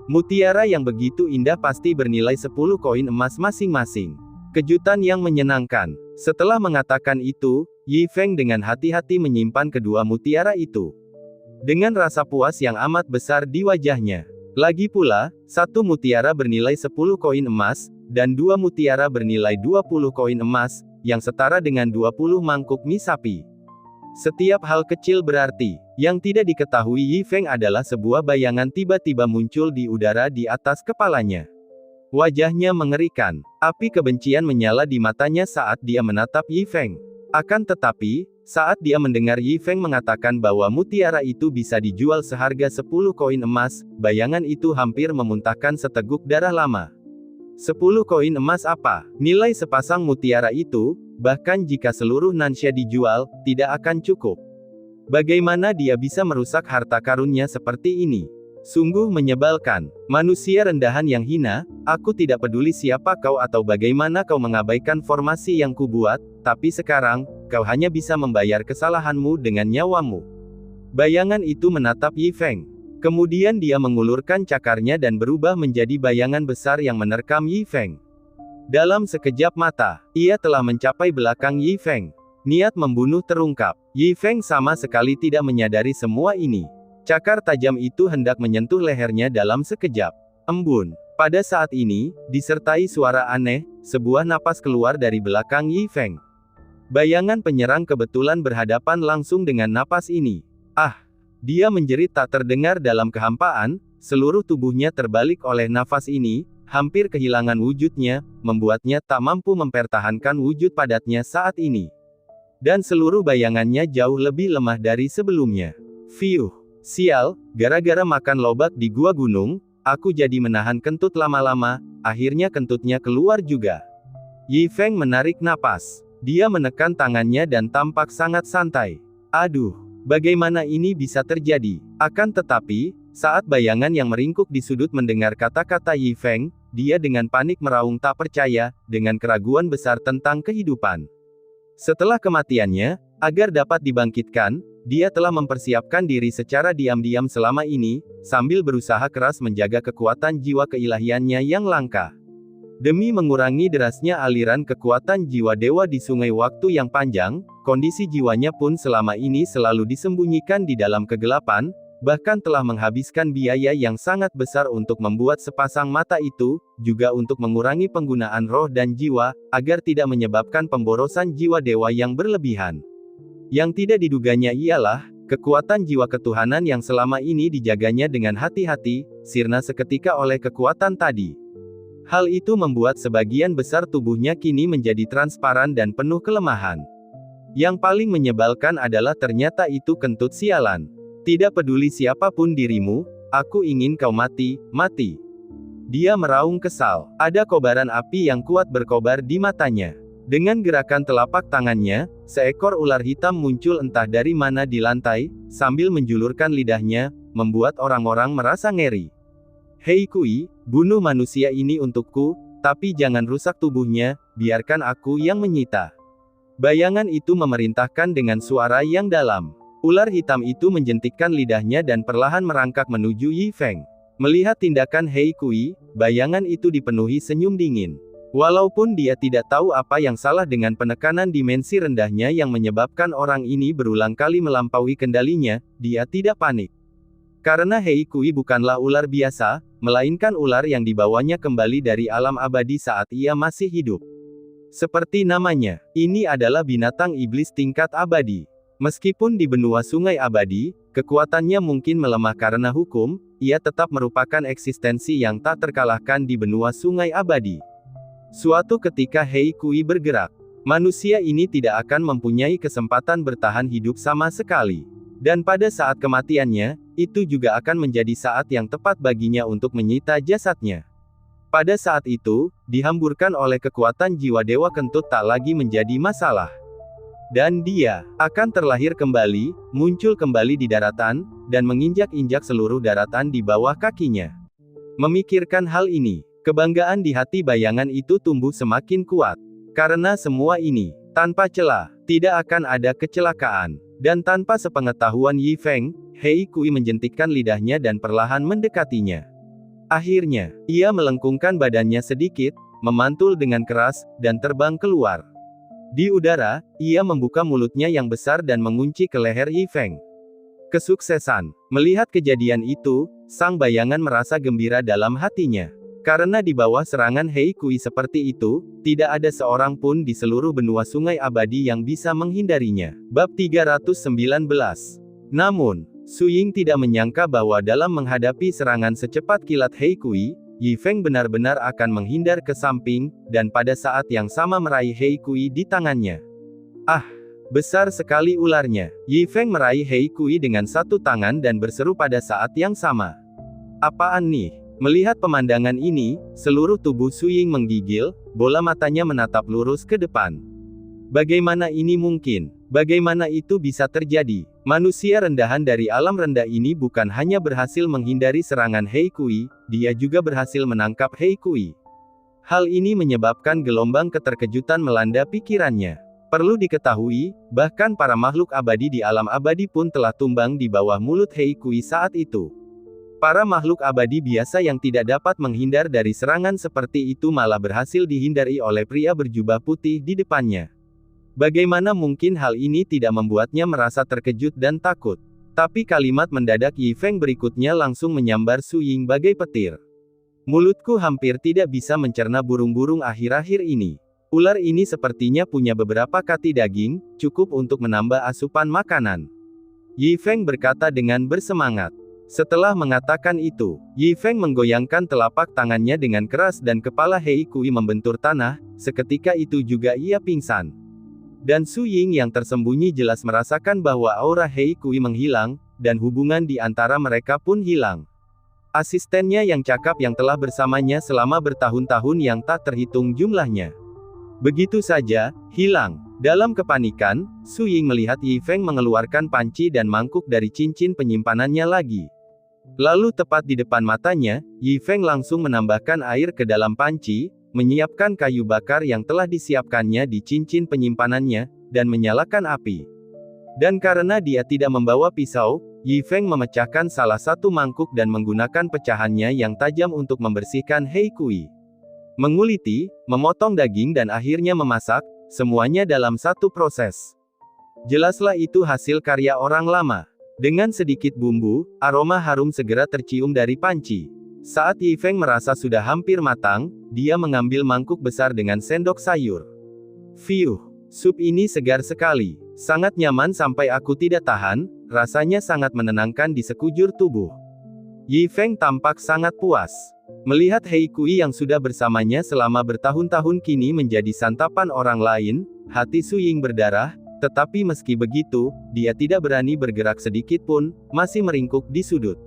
Mutiara yang begitu indah pasti bernilai 10 koin emas masing-masing. Kejutan yang menyenangkan. Setelah mengatakan itu, Yi Feng dengan hati-hati menyimpan kedua mutiara itu. Dengan rasa puas yang amat besar di wajahnya. Lagi pula, 1 mutiara bernilai 10 koin emas, dan 2 mutiara bernilai 20 koin emas, yang setara dengan 20 mangkuk mie sapi. Setiap hal kecil berarti. Yang tidak diketahui Yi Feng adalah sebuah bayangan tiba-tiba muncul di udara di atas kepalanya. Wajahnya mengerikan. Api kebencian menyala di matanya saat dia menatap Yi Feng. Akan tetapi, saat dia mendengar Yi Feng mengatakan bahwa mutiara itu bisa dijual seharga 10 koin emas, bayangan itu hampir memuntahkan seteguk darah lama. 10 koin emas apa? Nilai sepasang mutiara itu, bahkan jika seluruh Nansha dijual, tidak akan cukup. Bagaimana dia bisa merusak harta karunnya seperti ini? Sungguh menyebalkan. Manusia rendahan yang hina, aku tidak peduli siapa kau atau bagaimana kau mengabaikan formasi yang kubuat, tapi sekarang, kau hanya bisa membayar kesalahanmu dengan nyawamu. Bayangan itu menatap Yi Feng. Kemudian dia mengulurkan cakarnya dan berubah menjadi bayangan besar yang menerkam Yi Feng. Dalam sekejap mata, ia telah mencapai belakang Yi Feng. Niat membunuh terungkap. Yi Feng sama sekali tidak menyadari semua ini. Cakar tajam itu hendak menyentuh lehernya dalam sekejap. Embun. Pada saat ini, disertai suara aneh, sebuah napas keluar dari belakang Yi Feng. Bayangan penyerang kebetulan berhadapan langsung dengan napas ini. Ah! Dia menjerit tak terdengar dalam kehampaan, seluruh tubuhnya terbalik oleh nafas ini, hampir kehilangan wujudnya, membuatnya tak mampu mempertahankan wujud padatnya saat ini. Dan seluruh bayangannya jauh lebih lemah dari sebelumnya. Fiuh! Sial, gara-gara makan lobak di gua gunung, aku jadi menahan kentut lama-lama, akhirnya kentutnya keluar juga. Yi Feng menarik napas. Dia menekan tangannya dan tampak sangat santai. Aduh! Bagaimana ini bisa terjadi? Akan tetapi, saat bayangan yang meringkuk di sudut mendengar kata-kata Yi Feng, dia dengan panik meraung tak percaya, dengan keraguan besar tentang kehidupan. Setelah kematiannya, agar dapat dibangkitkan, dia telah mempersiapkan diri secara diam-diam selama ini, sambil berusaha keras menjaga kekuatan jiwa keilahiannya yang langka. Demi mengurangi derasnya aliran kekuatan jiwa dewa di sungai waktu yang panjang, kondisi jiwanya pun selama ini selalu disembunyikan di dalam kegelapan, bahkan telah menghabiskan biaya yang sangat besar untuk membuat sepasang mata itu, juga untuk mengurangi penggunaan roh dan jiwa, agar tidak menyebabkan pemborosan jiwa dewa yang berlebihan. Yang tidak diduganya ialah, kekuatan jiwa ketuhanan yang selama ini dijaganya dengan hati-hati, sirna seketika oleh kekuatan tadi. Hal itu membuat sebagian besar tubuhnya kini menjadi transparan dan penuh kelemahan. Yang paling menyebalkan adalah ternyata itu kentut sialan. Tidak peduli siapapun dirimu, aku ingin kau mati, mati. Dia meraung kesal. Ada kobaran api yang kuat berkobar di matanya. Dengan gerakan telapak tangannya, seekor ular hitam muncul entah dari mana di lantai, sambil menjulurkan lidahnya, membuat orang-orang merasa ngeri. Hei Kui, bunuh manusia ini untukku, tapi jangan rusak tubuhnya, biarkan aku yang menyita. Bayangan itu memerintahkan dengan suara yang dalam. Ular hitam itu menjentikkan lidahnya dan perlahan merangkak menuju Yi Feng. Melihat tindakan Hei Kui, bayangan itu dipenuhi senyum dingin. Walaupun dia tidak tahu apa yang salah dengan penekanan dimensi rendahnya yang menyebabkan orang ini berulang kali melampaui kendalinya, dia tidak panik. Karena Hei Kui bukanlah ular biasa, melainkan ular yang dibawanya kembali dari alam abadi saat ia masih hidup. Seperti namanya, ini adalah binatang iblis tingkat abadi. Meskipun di benua sungai abadi, kekuatannya mungkin melemah karena hukum, ia tetap merupakan eksistensi yang tak terkalahkan di benua sungai abadi. Suatu ketika Hei Kui bergerak, manusia ini tidak akan mempunyai kesempatan bertahan hidup sama sekali. Dan pada saat kematiannya, itu juga akan menjadi saat yang tepat baginya untuk menyita jasadnya. Pada saat itu, dihamburkan oleh kekuatan jiwa dewa kentut tak lagi menjadi masalah. Dan dia akan terlahir kembali, muncul kembali di daratan, dan menginjak-injak seluruh daratan di bawah kakinya. Memikirkan hal ini, kebanggaan di hati bayangan itu tumbuh semakin kuat. Karena semua ini, tanpa celah, tidak akan ada kecelakaan. Dan tanpa sepengetahuan Yi Feng, Hei Kui menjentikkan lidahnya dan perlahan mendekatinya. Akhirnya, ia melengkungkan badannya sedikit, memantul dengan keras, dan terbang keluar. Di udara, ia membuka mulutnya yang besar dan mengunci ke leher Yi Feng. Kesuksesan. Melihat kejadian itu, sang bayangan merasa gembira dalam hatinya. Karena di bawah serangan Hei Kui seperti itu, tidak ada seorang pun di seluruh benua Sungai Abadi yang bisa menghindarinya. Bab 319. Namun, Su Ying tidak menyangka bahwa dalam menghadapi serangan secepat kilat Hei Kui, Yi Feng benar-benar akan menghindar ke samping, dan pada saat yang sama meraih Hei Kui di tangannya. Ah! Besar sekali ularnya. Yi Feng meraih Hei Kui dengan satu tangan dan berseru pada saat yang sama. Apaan nih? Melihat pemandangan ini, seluruh tubuh Su Ying menggigil, bola matanya menatap lurus ke depan. Bagaimana ini mungkin? Bagaimana itu bisa terjadi? Manusia rendahan dari alam rendah ini bukan hanya berhasil menghindari serangan Hei Kui, dia juga berhasil menangkap Hei Kui. Hal ini menyebabkan gelombang keterkejutan melanda pikirannya. Perlu diketahui, bahkan para makhluk abadi di alam abadi pun telah tumbang di bawah mulut Hei Kui saat itu. Para makhluk abadi biasa yang tidak dapat menghindar dari serangan seperti itu malah berhasil dihindari oleh pria berjubah putih di depannya. Bagaimana mungkin hal ini tidak membuatnya merasa terkejut dan takut? Tapi kalimat mendadak Yi Feng berikutnya langsung menyambar Su Ying bagai petir. Mulutku hampir tidak bisa mencerna burung-burung akhir-akhir ini. Ular ini sepertinya punya beberapa kati daging, cukup untuk menambah asupan makanan. Yi Feng berkata dengan bersemangat. Setelah mengatakan itu, Yi Feng menggoyangkan telapak tangannya dengan keras dan kepala Hei Kui membentur tanah, seketika itu juga ia pingsan. Dan Su Ying yang tersembunyi jelas merasakan bahwa aura Hei Kui menghilang, dan hubungan di antara mereka pun hilang. Asistennya yang cakap yang telah bersamanya selama bertahun-tahun yang tak terhitung jumlahnya. Begitu saja, hilang. Dalam kepanikan, Su Ying melihat Yi Feng mengeluarkan panci dan mangkuk dari cincin penyimpanannya lagi. Lalu tepat di depan matanya, Yi Feng langsung menambahkan air ke dalam panci, menyiapkan kayu bakar yang telah disiapkannya di cincin penyimpanannya, dan menyalakan api. Dan karena dia tidak membawa pisau, Yi Feng memecahkan salah satu mangkuk dan menggunakan pecahannya yang tajam untuk membersihkan Hei Kui. Menguliti, memotong daging dan akhirnya memasak, semuanya dalam satu proses. Jelaslah itu hasil karya orang lama. Dengan sedikit bumbu, aroma harum segera tercium dari panci. Saat Yi Feng merasa sudah hampir matang, dia mengambil mangkuk besar dengan sendok sayur. Fiuh, sup ini segar sekali. Sangat nyaman sampai aku tidak tahan, rasanya sangat menenangkan di sekujur tubuh. Yi Feng tampak sangat puas. Melihat Hei Kui yang sudah bersamanya selama bertahun-tahun kini menjadi santapan orang lain, hati Su Ying berdarah, tetapi meski begitu, dia tidak berani bergerak sedikit pun, masih meringkuk di sudut.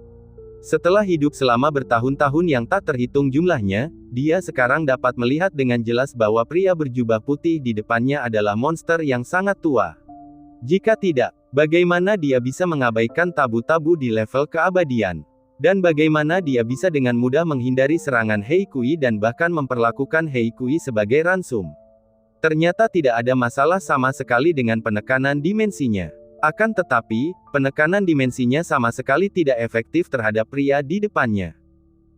Setelah hidup selama bertahun-tahun yang tak terhitung jumlahnya, dia sekarang dapat melihat dengan jelas bahwa pria berjubah putih di depannya adalah monster yang sangat tua. Jika tidak, bagaimana dia bisa mengabaikan tabu-tabu di level keabadian? Dan bagaimana dia bisa dengan mudah menghindari serangan Hei Kui dan bahkan memperlakukan Hei Kui sebagai ransum? Ternyata tidak ada masalah sama sekali dengan penekanan dimensinya. Akan tetapi, penekanan dimensinya sama sekali tidak efektif terhadap pria di depannya.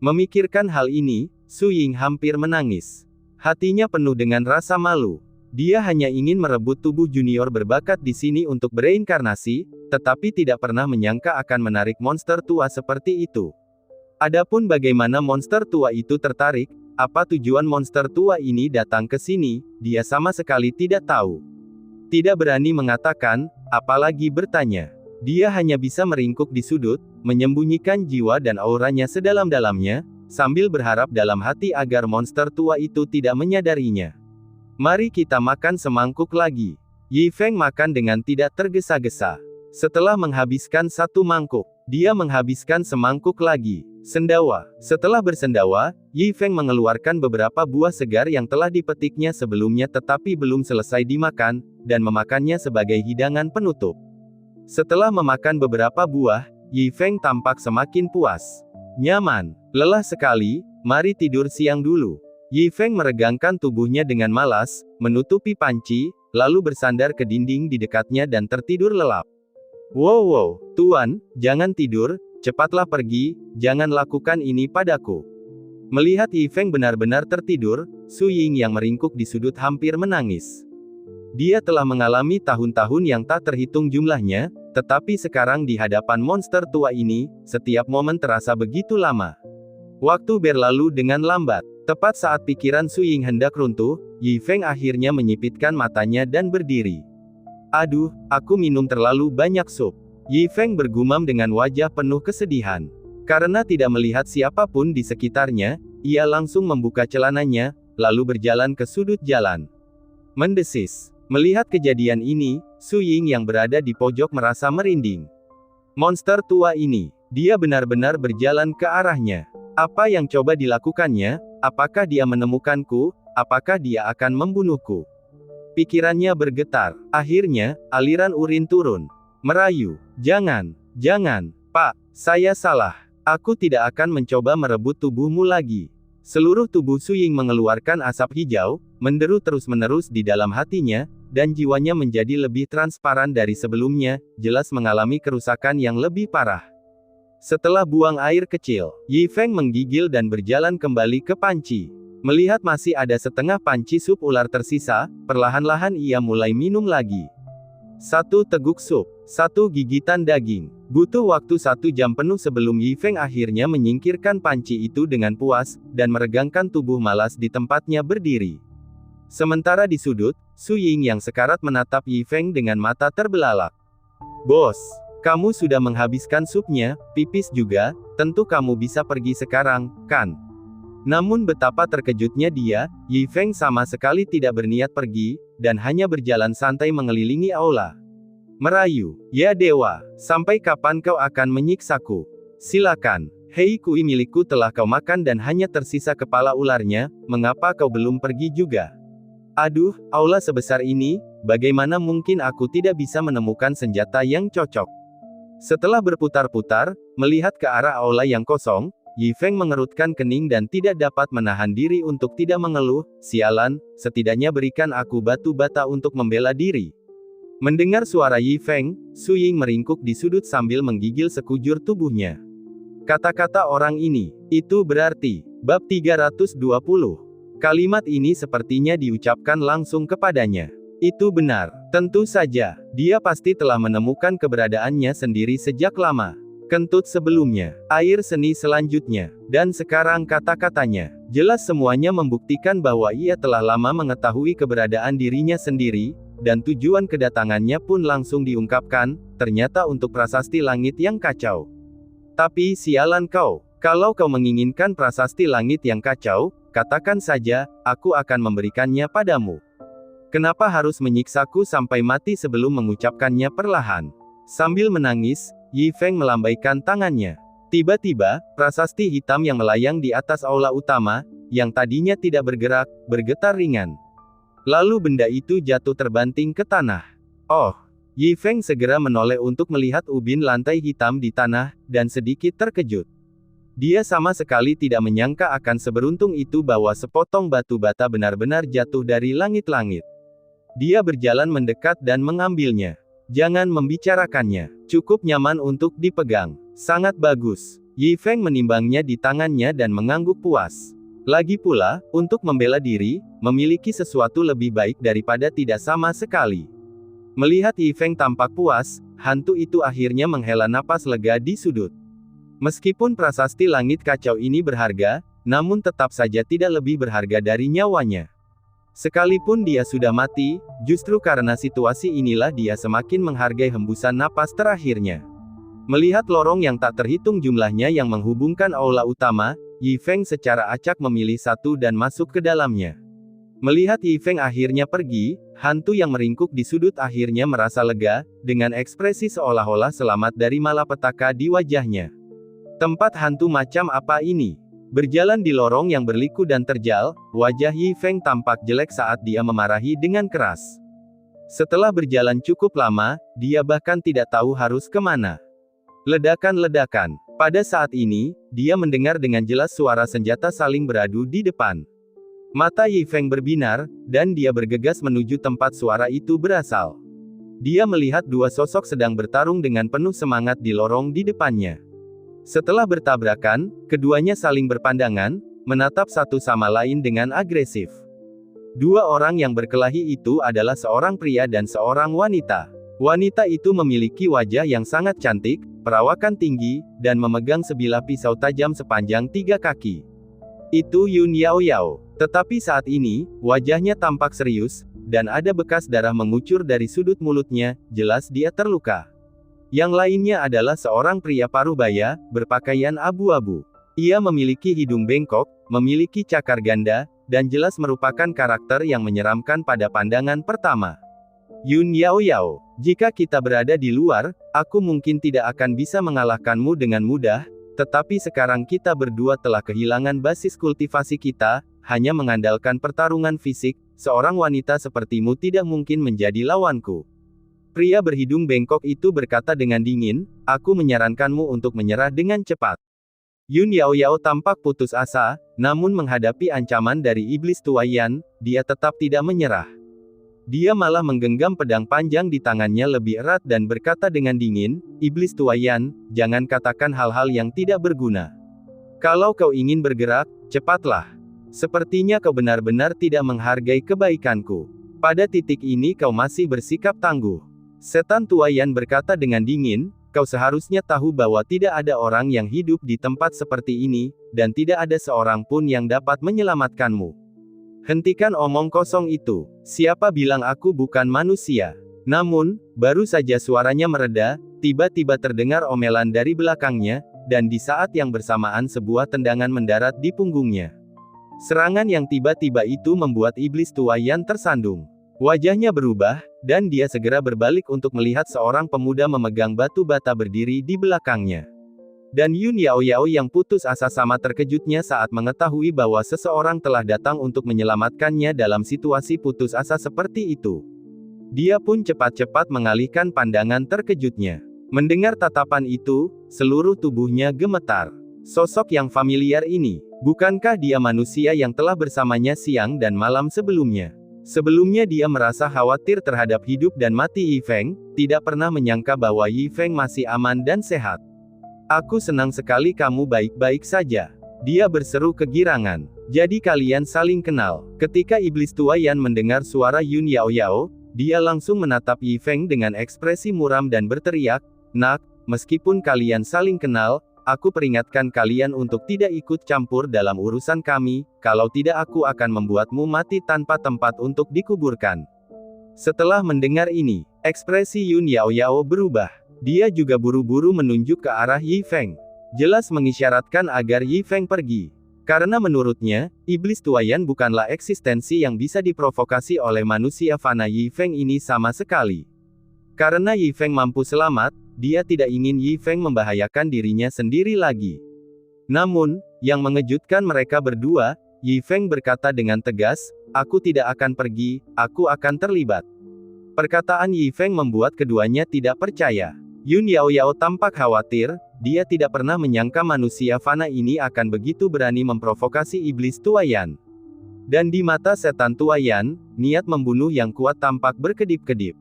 Memikirkan hal ini, Su Ying hampir menangis. Hatinya penuh dengan rasa malu. Dia hanya ingin merebut tubuh junior berbakat di sini untuk bereinkarnasi, tetapi tidak pernah menyangka akan menarik monster tua seperti itu. Adapun bagaimana monster tua itu tertarik, apa tujuan monster tua ini datang ke sini, dia sama sekali tidak tahu. Tidak berani mengatakan, apalagi bertanya. Dia hanya bisa meringkuk di sudut, menyembunyikan jiwa dan auranya sedalam-dalamnya, sambil berharap dalam hati agar monster tua itu tidak menyadarinya. Mari kita makan semangkuk lagi. Yi Feng makan dengan tidak tergesa-gesa. Setelah menghabiskan satu mangkuk, dia menghabiskan semangkuk lagi. Sendawa. Setelah bersendawa, Yi Feng mengeluarkan beberapa buah segar yang telah dipetiknya sebelumnya tetapi belum selesai dimakan, dan memakannya sebagai hidangan penutup. Setelah memakan beberapa buah, Yi Feng tampak semakin puas. Nyaman. Lelah sekali, mari tidur siang dulu. Yi Feng meregangkan tubuhnya dengan malas, menutupi panci, lalu bersandar ke dinding di dekatnya dan tertidur lelap. Wow, Tuan, jangan tidur, cepatlah pergi, jangan lakukan ini padaku. Melihat Yi Feng benar-benar tertidur, Su Ying yang meringkuk di sudut hampir menangis. Dia telah mengalami tahun-tahun yang tak terhitung jumlahnya, tetapi sekarang di hadapan monster tua ini, setiap momen terasa begitu lama. Waktu berlalu dengan lambat. Tepat saat pikiran Su Ying hendak runtuh, Yi Feng akhirnya menyipitkan matanya dan berdiri. Aduh, aku minum terlalu banyak sup. Yi Feng bergumam dengan wajah penuh kesedihan. Karena tidak melihat siapapun di sekitarnya, ia langsung membuka celananya, lalu berjalan ke sudut jalan. Mendesis. Melihat kejadian ini, Su Ying yang berada di pojok merasa merinding. Monster tua ini, dia benar-benar berjalan ke arahnya. Apa yang coba dilakukannya? Apakah dia menemukanku? Apakah dia akan membunuhku? Pikirannya bergetar. Akhirnya, aliran urin turun. Merayu. Jangan, Pak, saya salah. Aku tidak akan mencoba merebut tubuhmu lagi. Seluruh tubuh Su Ying mengeluarkan asap hijau, menderu terus-menerus di dalam hatinya, dan jiwanya menjadi lebih transparan dari sebelumnya, jelas mengalami kerusakan yang lebih parah. Setelah buang air kecil, Yi Feng menggigil dan berjalan kembali ke panci. Melihat masih ada setengah panci sup ular tersisa, perlahan-lahan ia mulai minum lagi. 1 teguk sup, 1 gigitan daging. Butuh waktu 1 jam penuh sebelum Yi Feng akhirnya menyingkirkan panci itu dengan puas, dan meregangkan tubuh malas di tempatnya berdiri. Sementara di sudut, Su Ying yang sekarat menatap Yi Feng dengan mata terbelalak. Bos, kamu sudah menghabiskan supnya, pipis juga, tentu kamu bisa pergi sekarang, kan? Namun betapa terkejutnya dia, Yi Feng sama sekali tidak berniat pergi, dan hanya berjalan santai mengelilingi aula. Merayu, ya dewa, sampai kapan kau akan menyiksaku? Silakan, hei kui milikku telah kau makan dan hanya tersisa kepala ularnya, mengapa kau belum pergi juga? Aduh, aula sebesar ini, bagaimana mungkin aku tidak bisa menemukan senjata yang cocok? Setelah berputar-putar, melihat ke arah aula yang kosong, Yi Feng mengerutkan kening dan tidak dapat menahan diri untuk tidak mengeluh, sialan, setidaknya berikan aku batu bata untuk membela diri. Mendengar suara Yi Feng, Su Ying meringkuk di sudut sambil menggigil sekujur tubuhnya. Kata-kata orang ini, itu berarti, bab 320. Kalimat ini sepertinya diucapkan langsung kepadanya. Itu benar. Tentu saja, dia pasti telah menemukan keberadaannya sendiri sejak lama. Kentut sebelumnya, air seni selanjutnya, dan sekarang kata-katanya. Jelas semuanya membuktikan bahwa ia telah lama mengetahui keberadaan dirinya sendiri, dan tujuan kedatangannya pun langsung diungkapkan, ternyata untuk prasasti langit yang kacau. Tapi sialan kau, kalau kau menginginkan prasasti langit yang kacau, katakan saja, aku akan memberikannya padamu. Kenapa harus menyiksaku sampai mati sebelum mengucapkannya perlahan? Sambil menangis, Yi Feng melambaikan tangannya. Tiba-tiba, prasasti hitam yang melayang di atas aula utama, yang tadinya tidak bergerak, bergetar ringan. Lalu benda itu jatuh terbanting ke tanah. Oh! Yi Feng segera menoleh untuk melihat ubin lantai hitam di tanah, dan sedikit terkejut. Dia sama sekali tidak menyangka akan seberuntung itu bahwa sepotong batu bata benar-benar jatuh dari langit-langit. Dia berjalan mendekat dan mengambilnya. Jangan membicarakannya. Cukup nyaman untuk dipegang. Sangat bagus. Yi Feng menimbangnya di tangannya dan mengangguk puas. Lagi pula, untuk membela diri, memiliki sesuatu lebih baik daripada tidak sama sekali. Melihat Yi Feng tampak puas, hantu itu akhirnya menghela napas lega di sudut. Meskipun prasasti langit kacau ini berharga, namun tetap saja tidak lebih berharga dari nyawanya. Sekalipun dia sudah mati, justru karena situasi inilah dia semakin menghargai hembusan napas terakhirnya. Melihat lorong yang tak terhitung jumlahnya yang menghubungkan aula utama, Yi Feng secara acak memilih satu dan masuk ke dalamnya. Melihat Yi Feng akhirnya pergi, hantu yang meringkuk di sudut akhirnya merasa lega, dengan ekspresi seolah-olah selamat dari malapetaka di wajahnya. Tempat hantu macam apa ini? Berjalan di lorong yang berliku dan terjal, wajah Yi Feng tampak jelek saat dia memarahi dengan keras. Setelah berjalan cukup lama, dia bahkan tidak tahu harus kemana. Ledakan-ledakan. Pada saat ini, dia mendengar dengan jelas suara senjata saling beradu di depan. Mata Yi Feng berbinar, dan dia bergegas menuju tempat suara itu berasal. Dia melihat dua sosok sedang bertarung dengan penuh semangat di lorong di depannya. Setelah bertabrakan, keduanya saling berpandangan, menatap satu sama lain dengan agresif. Dua orang yang berkelahi itu adalah seorang pria dan seorang wanita. Wanita itu memiliki wajah yang sangat cantik, perawakan tinggi, dan memegang sebilah pisau tajam sepanjang 3 kaki. Itu Yun Yaoyao. Tetapi saat ini, wajahnya tampak serius, dan ada bekas darah mengucur dari sudut mulutnya, jelas dia terluka. Yang lainnya adalah seorang pria parubaya, berpakaian abu-abu. Ia memiliki hidung bengkok, memiliki cakar ganda, dan jelas merupakan karakter yang menyeramkan pada pandangan pertama. Yun Yaoyao, jika kita berada di luar, aku mungkin tidak akan bisa mengalahkanmu dengan mudah, tetapi sekarang kita berdua telah kehilangan basis kultivasi kita, hanya mengandalkan pertarungan fisik, seorang wanita sepertimu tidak mungkin menjadi lawanku. Pria berhidung bengkok itu berkata dengan dingin, aku menyarankanmu untuk menyerah dengan cepat. Yun Yaoyao tampak putus asa, namun menghadapi ancaman dari iblis tua Yan, dia tetap tidak menyerah. Dia malah menggenggam pedang panjang di tangannya lebih erat dan berkata dengan dingin, iblis tua Yan, jangan katakan hal-hal yang tidak berguna. Kalau kau ingin bergerak, cepatlah. Sepertinya kau benar-benar tidak menghargai kebaikanku. Pada titik ini kau masih bersikap tangguh. Setan tua Yan berkata dengan dingin, kau seharusnya tahu bahwa tidak ada orang yang hidup di tempat seperti ini, dan tidak ada seorang pun yang dapat menyelamatkanmu. Hentikan omong kosong itu. Siapa bilang aku bukan manusia? Namun, baru saja suaranya mereda, tiba-tiba terdengar omelan dari belakangnya, dan di saat yang bersamaan sebuah tendangan mendarat di punggungnya. Serangan yang tiba-tiba itu membuat iblis tua Yan tersandung. Wajahnya berubah, dan dia segera berbalik untuk melihat seorang pemuda memegang batu bata berdiri di belakangnya. Dan Yun Yaoyao yang putus asa sama terkejutnya saat mengetahui bahwa seseorang telah datang untuk menyelamatkannya dalam situasi putus asa seperti itu. Dia pun cepat-cepat mengalihkan pandangan terkejutnya. Mendengar tatapan itu, seluruh tubuhnya gemetar. Sosok yang familiar ini, bukankah dia manusia yang telah bersamanya siang dan malam sebelumnya? Sebelumnya dia merasa khawatir terhadap hidup dan mati Yi Feng, tidak pernah menyangka bahwa Yi Feng masih aman dan sehat. Aku senang sekali kamu baik-baik saja. Dia berseru kegirangan. Jadi kalian saling kenal. Ketika iblis tua Yan mendengar suara Yun Yaoyao, dia langsung menatap Yi Feng dengan ekspresi muram dan berteriak, nak, meskipun kalian saling kenal, aku peringatkan kalian untuk tidak ikut campur dalam urusan kami, kalau tidak aku akan membuatmu mati tanpa tempat untuk dikuburkan. Setelah mendengar ini, ekspresi Yun Yaoyao berubah. Dia juga buru-buru menunjuk ke arah Yi Feng. Jelas mengisyaratkan agar Yi Feng pergi. Karena menurutnya, iblis tua Yan bukanlah eksistensi yang bisa diprovokasi oleh manusia fana Yi Feng ini sama sekali. Karena Yi Feng mampu selamat, dia tidak ingin Yi Feng membahayakan dirinya sendiri lagi. Namun, yang mengejutkan mereka berdua, Yi Feng berkata dengan tegas, aku tidak akan pergi, aku akan terlibat. Perkataan Yi Feng membuat keduanya tidak percaya. Yun Yaoyao tampak khawatir, dia tidak pernah menyangka manusia fana ini akan begitu berani memprovokasi iblis tua Yan. Dan di mata setan tua Yan, niat membunuh yang kuat tampak berkedip-kedip.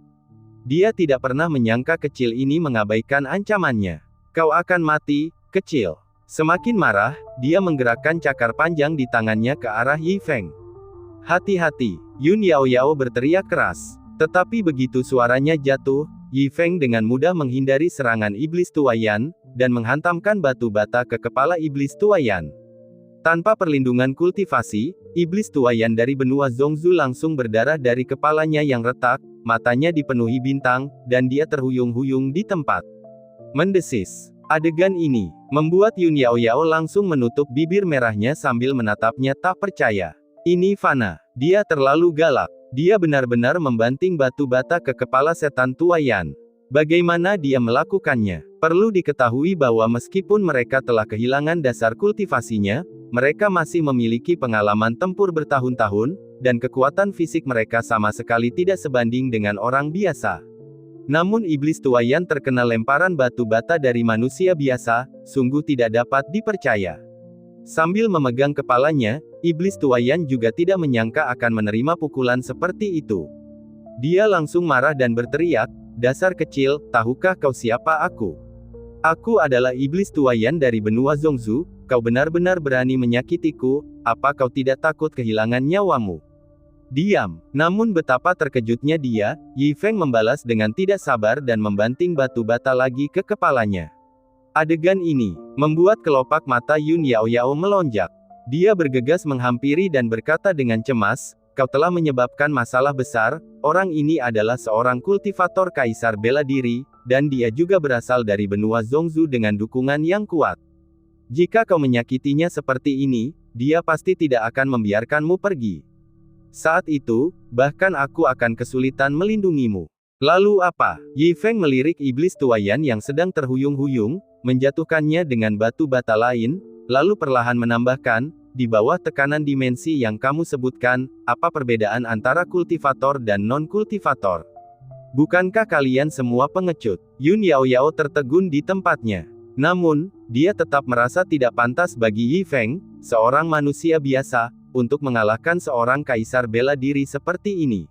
Dia tidak pernah menyangka kecil ini mengabaikan ancamannya. Kau akan mati, kecil. Semakin marah, dia menggerakkan cakar panjang di tangannya ke arah Yi Feng. Hati-hati, Yun Yaoyao berteriak keras. Tetapi begitu suaranya jatuh, Yi Feng dengan mudah menghindari serangan iblis tua Yan, dan menghantamkan batu bata ke kepala iblis tua Yan. Tanpa perlindungan kultivasi, iblis tua Yan dari benua Zhongzhou langsung berdarah dari kepalanya yang retak, matanya dipenuhi bintang, dan dia terhuyung-huyung di tempat. Mendesis. Adegan ini membuat Yun Yaoyao langsung menutup bibir merahnya sambil menatapnya tak percaya. Ini fana. Dia terlalu galak. Dia benar-benar membanting batu bata ke kepala setan tua Yan. Bagaimana dia melakukannya? Perlu diketahui bahwa meskipun mereka telah kehilangan dasar kultivasinya, mereka masih memiliki pengalaman tempur bertahun-tahun, dan kekuatan fisik mereka sama sekali tidak sebanding dengan orang biasa. Namun iblis tua Yan terkena lemparan batu bata dari manusia biasa, sungguh tidak dapat dipercaya. Sambil memegang kepalanya, iblis tua Yan juga tidak menyangka akan menerima pukulan seperti itu. Dia langsung marah dan berteriak, dasar kecil, tahukah kau siapa aku? Aku adalah iblis tua Yan dari benua Zhongzhou, kau benar-benar berani menyakitiku, apa kau tidak takut kehilangan nyawamu? Diam. Namun betapa terkejutnya dia, Yi Feng membalas dengan tidak sabar dan membanting batu bata lagi ke kepalanya. Adegan ini membuat kelopak mata Yun Yaoyao melonjak. Dia bergegas menghampiri dan berkata dengan cemas, "Kau telah menyebabkan masalah besar. Orang ini adalah seorang kultivator kaisar bela diri, dan dia juga berasal dari benua Zhongzhou dengan dukungan yang kuat. Jika kau menyakitinya seperti ini, dia pasti tidak akan membiarkanmu pergi. Saat itu, bahkan aku akan kesulitan melindungimu." Lalu apa? Yi Feng melirik iblis tuayan yang sedang terhuyung-huyung, menjatuhkannya dengan batu bata lain, lalu perlahan menambahkan, "Di bawah tekanan dimensi yang kamu sebutkan, apa perbedaan antara kultivator dan non-kultivator? Bukankah kalian semua pengecut?" Yun Yaoyao tertegun di tempatnya. Namun, dia tetap merasa tidak pantas bagi Yi Feng, seorang manusia biasa, untuk mengalahkan seorang kaisar bela diri seperti ini.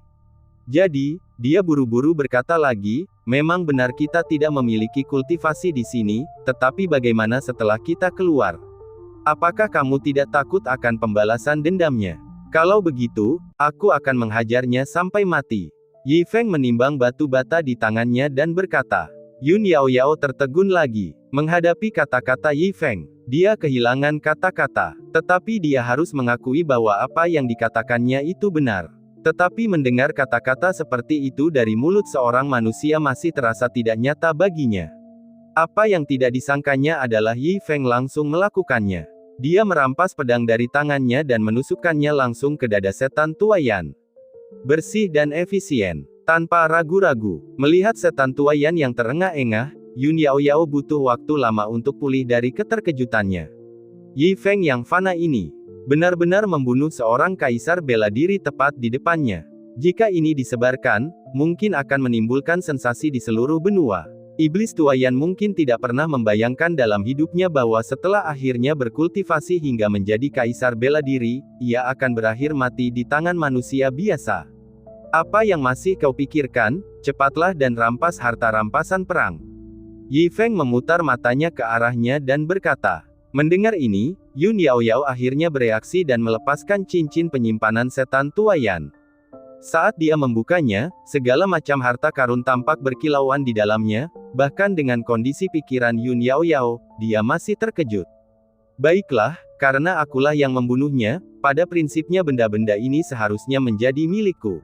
Jadi, dia buru-buru berkata lagi, "Memang benar kita tidak memiliki kultivasi di sini, tetapi bagaimana setelah kita keluar? Apakah kamu tidak takut akan pembalasan dendamnya? Kalau begitu, aku akan menghajarnya sampai mati." Yi Feng menimbang batu bata di tangannya dan berkata. Yun Yaoyao tertegun lagi. Menghadapi kata-kata Yi Feng, dia kehilangan kata-kata. Tetapi dia harus mengakui bahwa apa yang dikatakannya itu benar. Tetapi mendengar kata-kata seperti itu dari mulut seorang manusia masih terasa tidak nyata baginya. Apa yang tidak disangkanya adalah Yi Feng langsung melakukannya. Dia merampas pedang dari tangannya dan menusukkannya langsung ke dada setan tuayan. Bersih dan efisien. Tanpa ragu-ragu, melihat setan tuayan yang terengah-engah, Yun Yaoyao butuh waktu lama untuk pulih dari keterkejutannya. Yi Feng yang fana ini benar-benar membunuh seorang kaisar bela diri tepat di depannya. Jika ini disebarkan, mungkin akan menimbulkan sensasi di seluruh benua. Iblis tuayan mungkin tidak pernah membayangkan dalam hidupnya bahwa setelah akhirnya berkultivasi hingga menjadi kaisar bela diri, ia akan berakhir mati di tangan manusia biasa. "Apa yang masih kau pikirkan? Cepatlah dan rampas harta rampasan perang." Yi Feng memutar matanya ke arahnya dan berkata. Mendengar ini, Yun Yaoyao akhirnya bereaksi dan melepaskan cincin penyimpanan setan tuayan. Saat dia membukanya, segala macam harta karun tampak berkilauan di dalamnya, bahkan dengan kondisi pikiran Yun Yaoyao, dia masih terkejut. "Baiklah, karena akulah yang membunuhnya, pada prinsipnya benda-benda ini seharusnya menjadi milikku.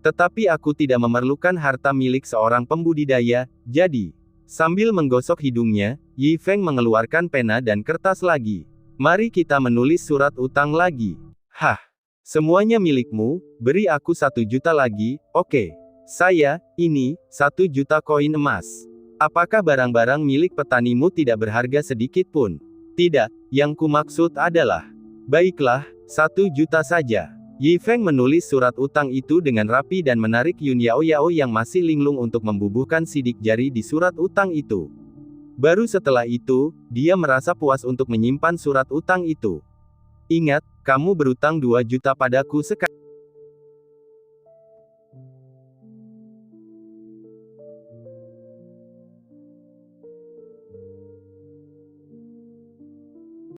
Tetapi aku tidak memerlukan harta milik seorang pembudidaya, jadi..." Sambil menggosok hidungnya, Yi Feng mengeluarkan pena dan kertas lagi. "Mari kita menulis surat utang lagi." "Hah? Semuanya milikmu, beri aku 1 juta lagi, oke. Ini, 1 juta koin emas. Apakah barang-barang milik petanimu tidak berharga sedikit pun?" "Tidak, yang kumaksud adalah..." "Baiklah, 1 juta saja." Yi Feng menulis surat utang itu dengan rapi dan menarik Yun Yaoyao yang masih linglung untuk membubuhkan sidik jari di surat utang itu. Baru setelah itu, dia merasa puas untuk menyimpan surat utang itu. "Ingat, kamu berutang 2 juta padaku sekarang.